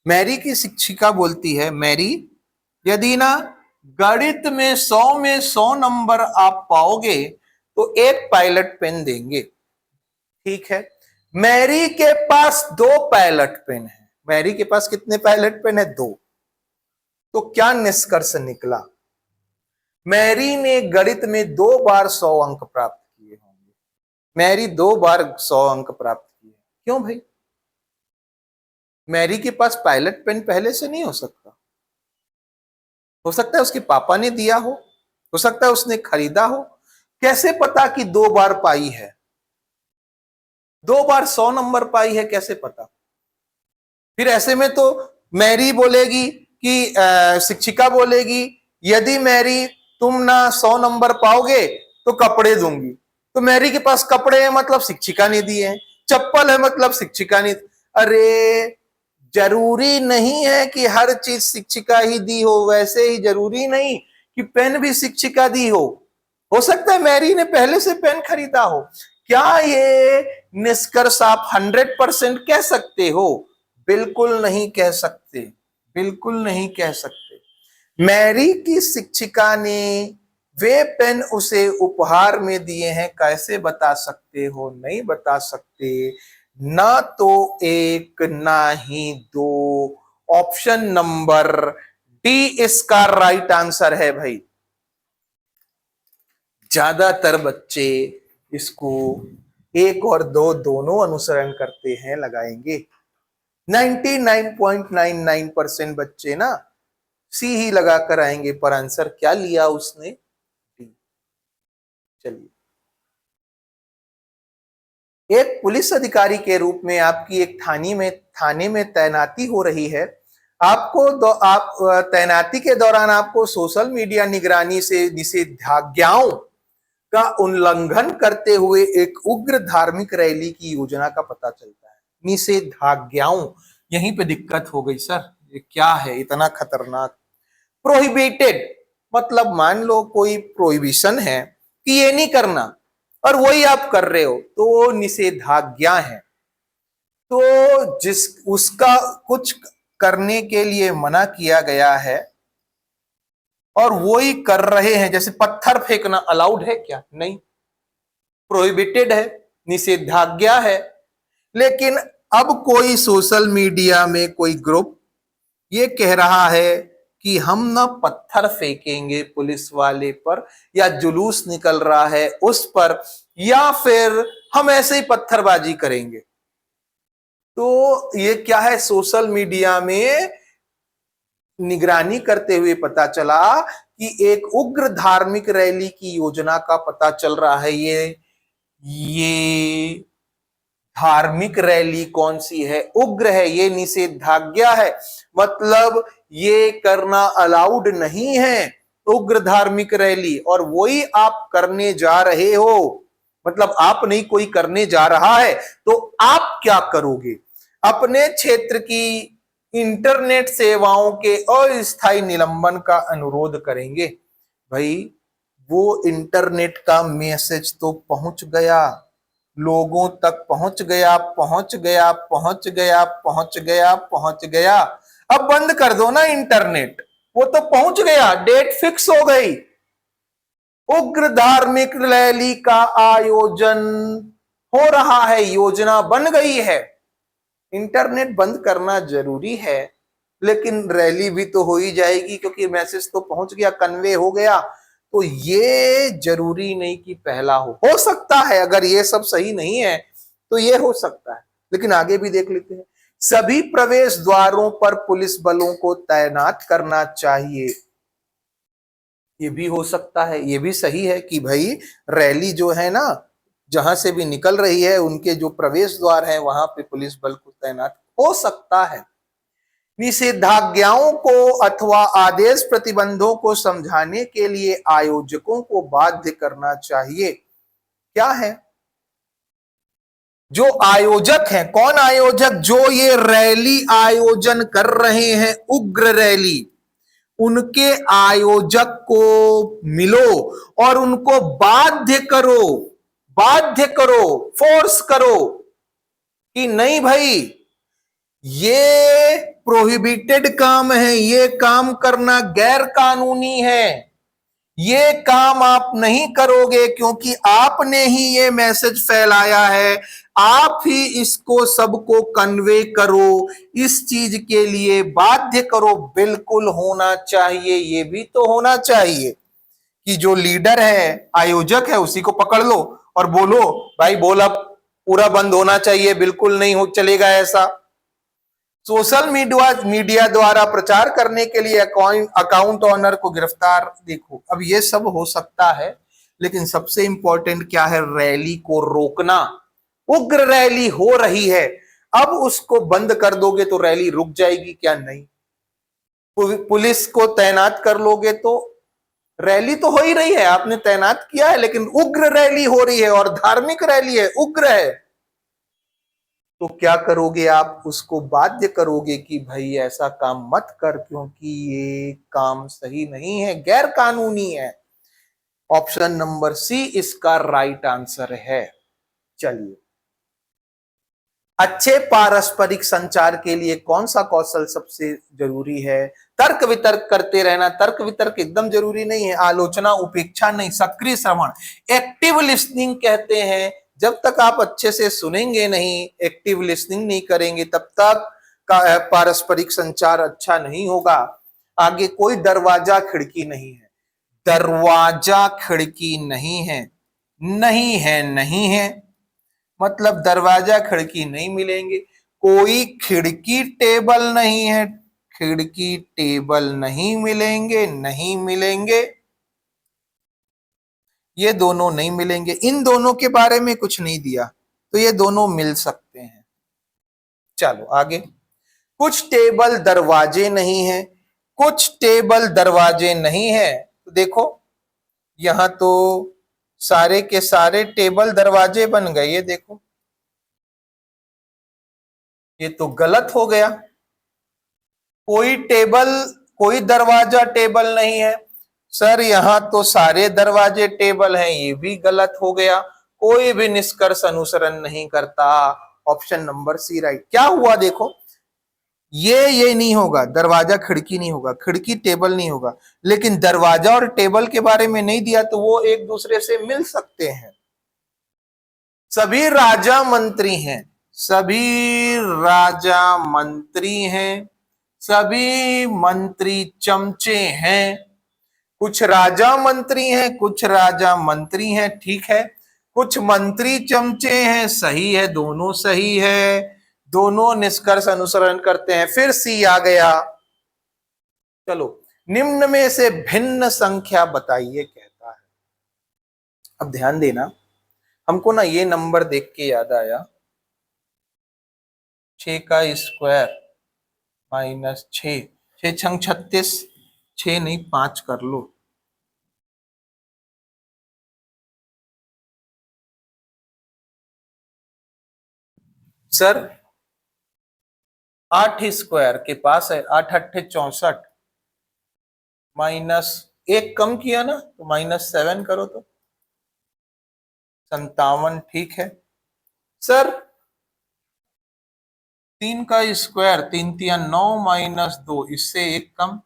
मैरी की शिक्षिका बोलती है, मैरी, यदि ना गणित में 100 नंबर आप पाओगे तो एक पायलट पेन देंगे। ठीक है, मैरी के पास 2 पायलट पेन है। मैरी के पास कितने पायलट पेन है, 2। तो क्या निष्कर्ष निकला, मैरी ने गणित में 2 बार 100 अंक प्राप्त किए होंगे। मैरी 2 बार 100 अंक प्राप्त किए, क्यों भाई, मैरी के पास पायलट पेन पहले से नहीं हो सकता है उसके पापा ने दिया हो सकता है उसने खरीदा हो। कैसे पता कि 2 बार पाई है, 2 बार 100 नंबर पाई है, कैसे पता। फिर ऐसे में तो मैरी बोलेगी कि शिक्षिका बोलेगी, यदि मैरी तुम ना 100 नंबर पाओगे तो कपड़े दूंगी। तो मैरी के पास कपड़े हैं मतलब शिक्षिका ने दिए हैं, चप्पल है मतलब शिक्षिका ने। अरे, जरूरी नहीं है कि हर चीज शिक्षिका ही दी हो, वैसे ही जरूरी नहीं कि पेन भी शिक्षिका दी हो सकता है मैरी ने पहले से पेन खरीदा हो। क्या ये निष्कर्ष आप 100% कह सकते हो, बिल्कुल नहीं कह सकते, बिल्कुल नहीं कह सकते। मैरी की शिक्षिका ने वे पेन उसे उपहार में दिए हैं, कैसे बता सकते हो, नहीं बता सकते। ना तो 1 ना ही 2, ऑप्शन नंबर डी इसका राइट आंसर है भाई। ज्यादातर बच्चे इसको 1 और 2 दोनों अनुसरण करते हैं, लगाएंगे। 99.99% बच्चे ना सी ही लगाकर आएंगे, पर आंसर क्या लिया उसने, डी। चलिए, एक पुलिस अधिकारी के रूप में आपकी एक थाने में तैनाती हो रही है। आप तैनाती के दौरान आपको सोशल मीडिया निगरानी से निषेधाज्ञाओं का उल्लंघन करते हुए एक उग्र धार्मिक रैली की योजना का पता चलता है। निषेधाज्ञाओं, यहीं पे दिक्कत हो गई सर, ये क्या है इतना खतरनाक। प्रोहिबिटेड, मतलब मान लो कोई प्रोहिबिशन है कि ये नहीं करना और वही आप कर रहे हो तो निषेधाज्ञा है। तो जिस उसका कुछ करने के लिए मना किया गया है और वो ही कर रहे हैं, जैसे पत्थर फेंकना अलाउड है क्या? नहीं, प्रोहिबिटेड है, निषेधाज्ञा है। लेकिन अब कोई सोशल मीडिया में कोई ग्रुप ये कह रहा है कि हम ना पत्थर फेंकेंगे पुलिस वाले पर, या जुलूस निकल रहा है उस पर, या फिर हम ऐसे ही पत्थरबाजी करेंगे। तो ये क्या है, सोशल मीडिया में निगरानी करते हुए पता चला कि एक उग्र धार्मिक रैली की योजना का पता चल रहा है। ये धार्मिक रैली कौन सी है? उग्र है, ये निषेधाज्ञा है, मतलब ये करना अलाउड नहीं है, उग्र धार्मिक रैली, और वही आप करने जा रहे हो। मतलब आप नहीं, कोई करने जा रहा है तो आप क्या करोगे? अपने क्षेत्र की इंटरनेट सेवाओं के अस्थायी निलंबन का अनुरोध करेंगे। भाई, वो इंटरनेट का मैसेज तो पहुंच गया, लोगों तक पहुंच गया, पहुंच गया, पहुंच गया, पहुंच गया, पहुंच गया। अब बंद कर दो ना इंटरनेट, वो तो पहुंच गया, डेट फिक्स हो गई। उग्र धार्मिक रैली का आयोजन हो रहा है, योजना बन गई है। इंटरनेट बंद करना जरूरी है, लेकिन रैली भी तो हो ही जाएगी क्योंकि मैसेज तो पहुंच गया, कन्वे हो गया। तो ये जरूरी नहीं कि पहला हो सकता है अगर ये सब सही नहीं है तो ये हो सकता है, लेकिन आगे भी देख लेते हैं। सभी प्रवेश द्वारों पर पुलिस बलों को तैनात करना चाहिए, ये भी हो सकता है। ये भी सही है कि भाई रैली जो है ना, जहां से भी निकल रही है, उनके जो प्रवेश द्वार है वहां पे पुलिस बल को तैनात हो सकता है। निषेधाज्ञाओं को अथवा आदेश प्रतिबंधों को समझाने के लिए आयोजकों को बाध्य करना चाहिए। क्या है? जो आयोजक हैं, कौन आयोजक? जो ये रैली आयोजन कर रहे हैं, उग्र रैली, उनके आयोजक को मिलो और उनको बाध्य करो, बाध्य करो, फोर्स करो कि नहीं भाई, ये प्रोहिबिटेड काम है, ये काम करना गैर कानूनी है, ये काम आप नहीं करोगे क्योंकि आपने ही ये मैसेज फैलाया है, आप ही इसको सबको कन्वे करो, इस चीज के लिए बाध्य करो। बिल्कुल होना चाहिए, ये भी तो होना चाहिए कि जो लीडर है, आयोजक है, उसी को पकड़ लो और बोलो भाई बोल, अब पूरा बंद होना चाहिए, बिल्कुल नहीं हो चलेगा ऐसा। सोशल मीडिया द्वारा प्रचार करने के लिए अकाउंट ऑनर को गिरफ्तार। देखो, अब ये सब हो सकता है, लेकिन सबसे इंपॉर्टेंट क्या है? रैली को रोकना। उग्र रैली हो रही है, अब उसको बंद कर दोगे तो रैली रुक जाएगी क्या? नहीं। पुलिस को तैनात कर लोगे तो रैली तो हो ही रही है, आपने तैनात किया है, लेकिन उग्र रैली हो रही है और धार्मिक रैली है, उग्र है, तो क्या करोगे आप? उसको बाध्य करोगे कि भाई ऐसा काम मत कर क्योंकि ये काम सही नहीं है, गैर कानूनी है। ऑप्शन नंबर सी इसका राइट आंसर है। चलिए, अच्छे पारस्परिक संचार के लिए कौन सा कौशल सबसे जरूरी है? तर्क वितर्क करते रहना। तर्क वितर्क एकदम जरूरी नहीं है, आलोचना उपेक्षा नहीं, सक्रिय श्रवण, एक्टिव लिसनिंग कहते हैं। जब तक आप अच्छे से सुनेंगे नहीं, एक्टिव लिसनिंग नहीं करेंगे, तब तक का पारस्परिक संचार अच्छा नहीं होगा। आगे, कोई दरवाजा खिड़की नहीं है। दरवाजा खिड़की नहीं है, नहीं है, नहीं है, मतलब दरवाजा खिड़की नहीं मिलेंगे। कोई खिड़की टेबल नहीं है, खिड़की टेबल नहीं मिलेंगे, नहीं मिलेंगे, ये दोनों नहीं मिलेंगे। इन दोनों के बारे में कुछ नहीं दिया, तो ये दोनों मिल सकते हैं। चलो आगे, कुछ टेबल दरवाजे नहीं है, कुछ टेबल दरवाजे नहीं है। तो देखो, यहां तो सारे के सारे टेबल दरवाजे बन गए, ये देखो, ये तो गलत हो गया। कोई टेबल, कोई दरवाजा टेबल नहीं है, सर यहाँ तो सारे दरवाजे टेबल हैं, ये भी गलत हो गया, कोई भी निष्कर्ष अनुसरण नहीं करता। Option number C right. क्या हुआ देखो, ये नहीं होगा, दरवाजा खिड़की नहीं होगा, खिड़की टेबल नहीं होगा, लेकिन दरवाजा और टेबल के बारे में नहीं दिया तो वो एक दूसरे से मिल सकते हैं। सभी राजा मंत्री हैं, सभी राजा मंत्री हैं, सभी मंत्री चमचे हैं। कुछ राजा मंत्री हैं, कुछ राजा मंत्री हैं, ठीक है। कुछ मंत्री चमचे हैं, सही है, दोनों सही है, दोनों निष्कर्ष अनुसरण करते हैं। फिर सी आ गया। चलो, निम्न में से भिन्न संख्या बताइए कहता है। अब ध्यान देना, हमको ना ये नंबर देख के याद आया, 6 का स्क्वायर माइनस 6, 6 छंग 36, 6 नहीं 5 कर लो। सर 8 स्क्वायर के पास है, 8 अट्ठे 64, माइनस 1 कम किया ना तो -7 करो तो 57, ठीक है। सर 3 का स्क्वायर 3 तिया 9 -2, इससे 1 कम,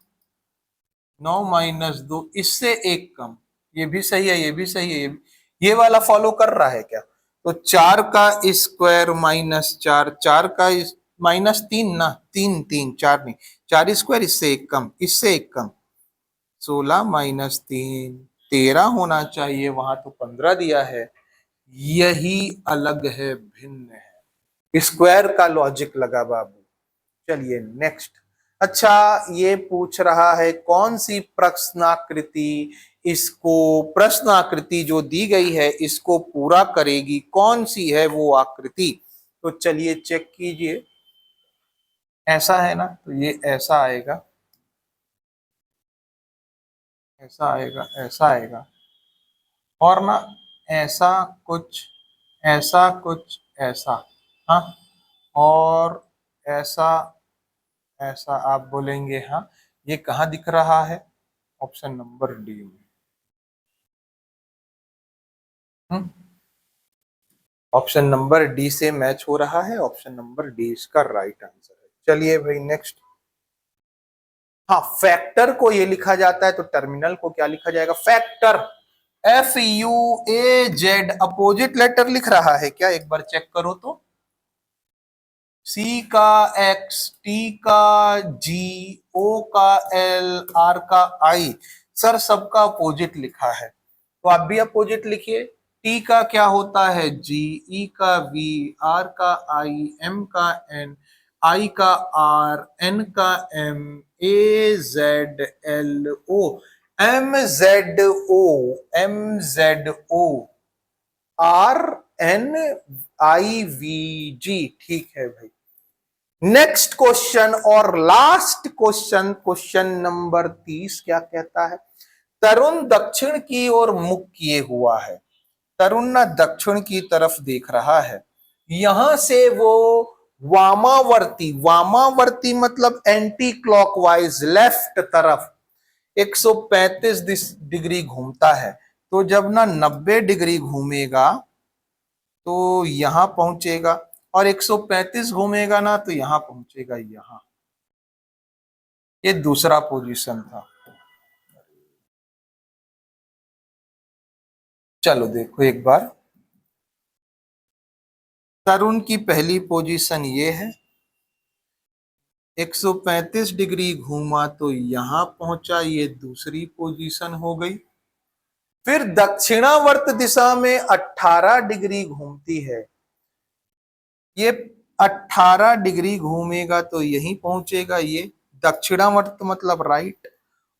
9 -2 इससे 1 कम, ये भी सही है, ये भी सही है, ये वाला फॉलो कर रहा है क्या? तो 4 का स्क्वायर -4, 4 का -3 ना, 3 3 4 नहीं, 4 स्क्वायर इससे 1 कम, इससे 1 कम, 16 -3 13 होना चाहिए, वहां तो 15 दिया है। यही अलग है, भिन्न है, स्क्वायर का लॉजिक लगा बाबू। चलिए नेक्स्ट। अच्छा, ये पूछ रहा है कौन सी प्रश्नाकृति इसको, प्रश्नाकृति जो दी गई है इसको पूरा करेगी, कौन सी है वो आकृति? तो चलिए चेक कीजिए। ऐसा है ना, तो ये ऐसा आएगा, ऐसा आएगा, ऐसा आएगा, और ना ऐसा कुछ, ऐसा कुछ, ऐसा, हाँ, और ऐसा, ऐसा आप बोलेंगे हाँ। ये कहाँ दिख रहा है? ऑप्शन नंबर डी में। ऑप्शन नंबर डी से मैच हो रहा है, ऑप्शन नंबर डी इसका राइट आंसर है। चलिए भाई नेक्स्ट। हाँ, फैक्टर को ये लिखा जाता है तो टर्मिनल को क्या लिखा जाएगा? फैक्टर, FUAZ, अपोजिट लेटर लिख रहा है क्या? एक बार चेक करो तो, C का X, T का G, O का L, R का I, सर सबका अपोजिट लिखा है तो आप भी अपोजिट लिखिए। T का क्या होता है? G, E का V, R का I, M का N, I का R, N का M, A Z L O, M Z O, M Z O, R N I V G, ठीक है भाई। नेक्स्ट क्वेश्चन और लास्ट क्वेश्चन, क्वेश्चन नंबर 30 क्या कहता है? तरुण दक्षिण की ओर मुख किए हुआ है, तरुण ना दक्षिण की तरफ देख रहा है, यहां से वो वामावर्ती, वामावर्ती मतलब एंटी क्लॉकवाइज, लेफ्ट तरफ 135 डिग्री घूमता है। तो जब ना 90 डिग्री घूमेगा तो यहां पहुंचेगा, और 135 घूमेगा ना तो यहां पहुंचेगा, यहां। ये दूसरा पोजीशन था। चलो देखो एक बार, तरुण की पहली पोजीशन ये है, 135 डिग्री घूमा तो यहां पहुंचा, ये दूसरी पोजीशन हो गई। फिर दक्षिणावर्त दिशा में 18 डिग्री घूमती है, ये 18 डिग्री घूमेगा तो यहीं पहुंचेगा, ये दक्षिणावर्त मतलब राइट।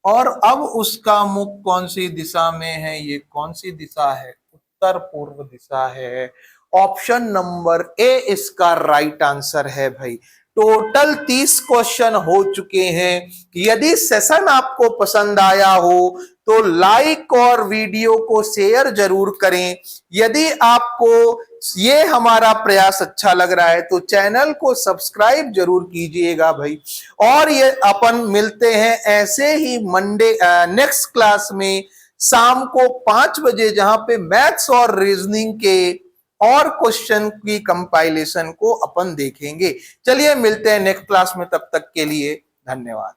और अब उसका मुख कौन सी दिशा में है? ये कौन सी दिशा है? उत्तर पूर्व दिशा है। ऑप्शन नंबर ए इसका राइट आंसर है भाई। टोटल 30 क्वेश्चन हो चुके हैं। यदि सेशन आपको पसंद आया हो तो लाइक और वीडियो को शेयर जरूर करें। यदि आपको ये हमारा प्रयास अच्छा लग रहा है तो चैनल को सब्सक्राइब जरूर कीजिएगा भाई। और ये अपन मिलते हैं ऐसे ही मंडे नेक्स्ट क्लास में शाम को 5 बजे, जहां पे मैथ्स और रीजनिंग के और क्वेश्चन की कंपाइलेशन को अपन देखेंगे। चलिए मिलते हैं नेक्स्ट क्लास में, तब तक के लिए धन्यवाद।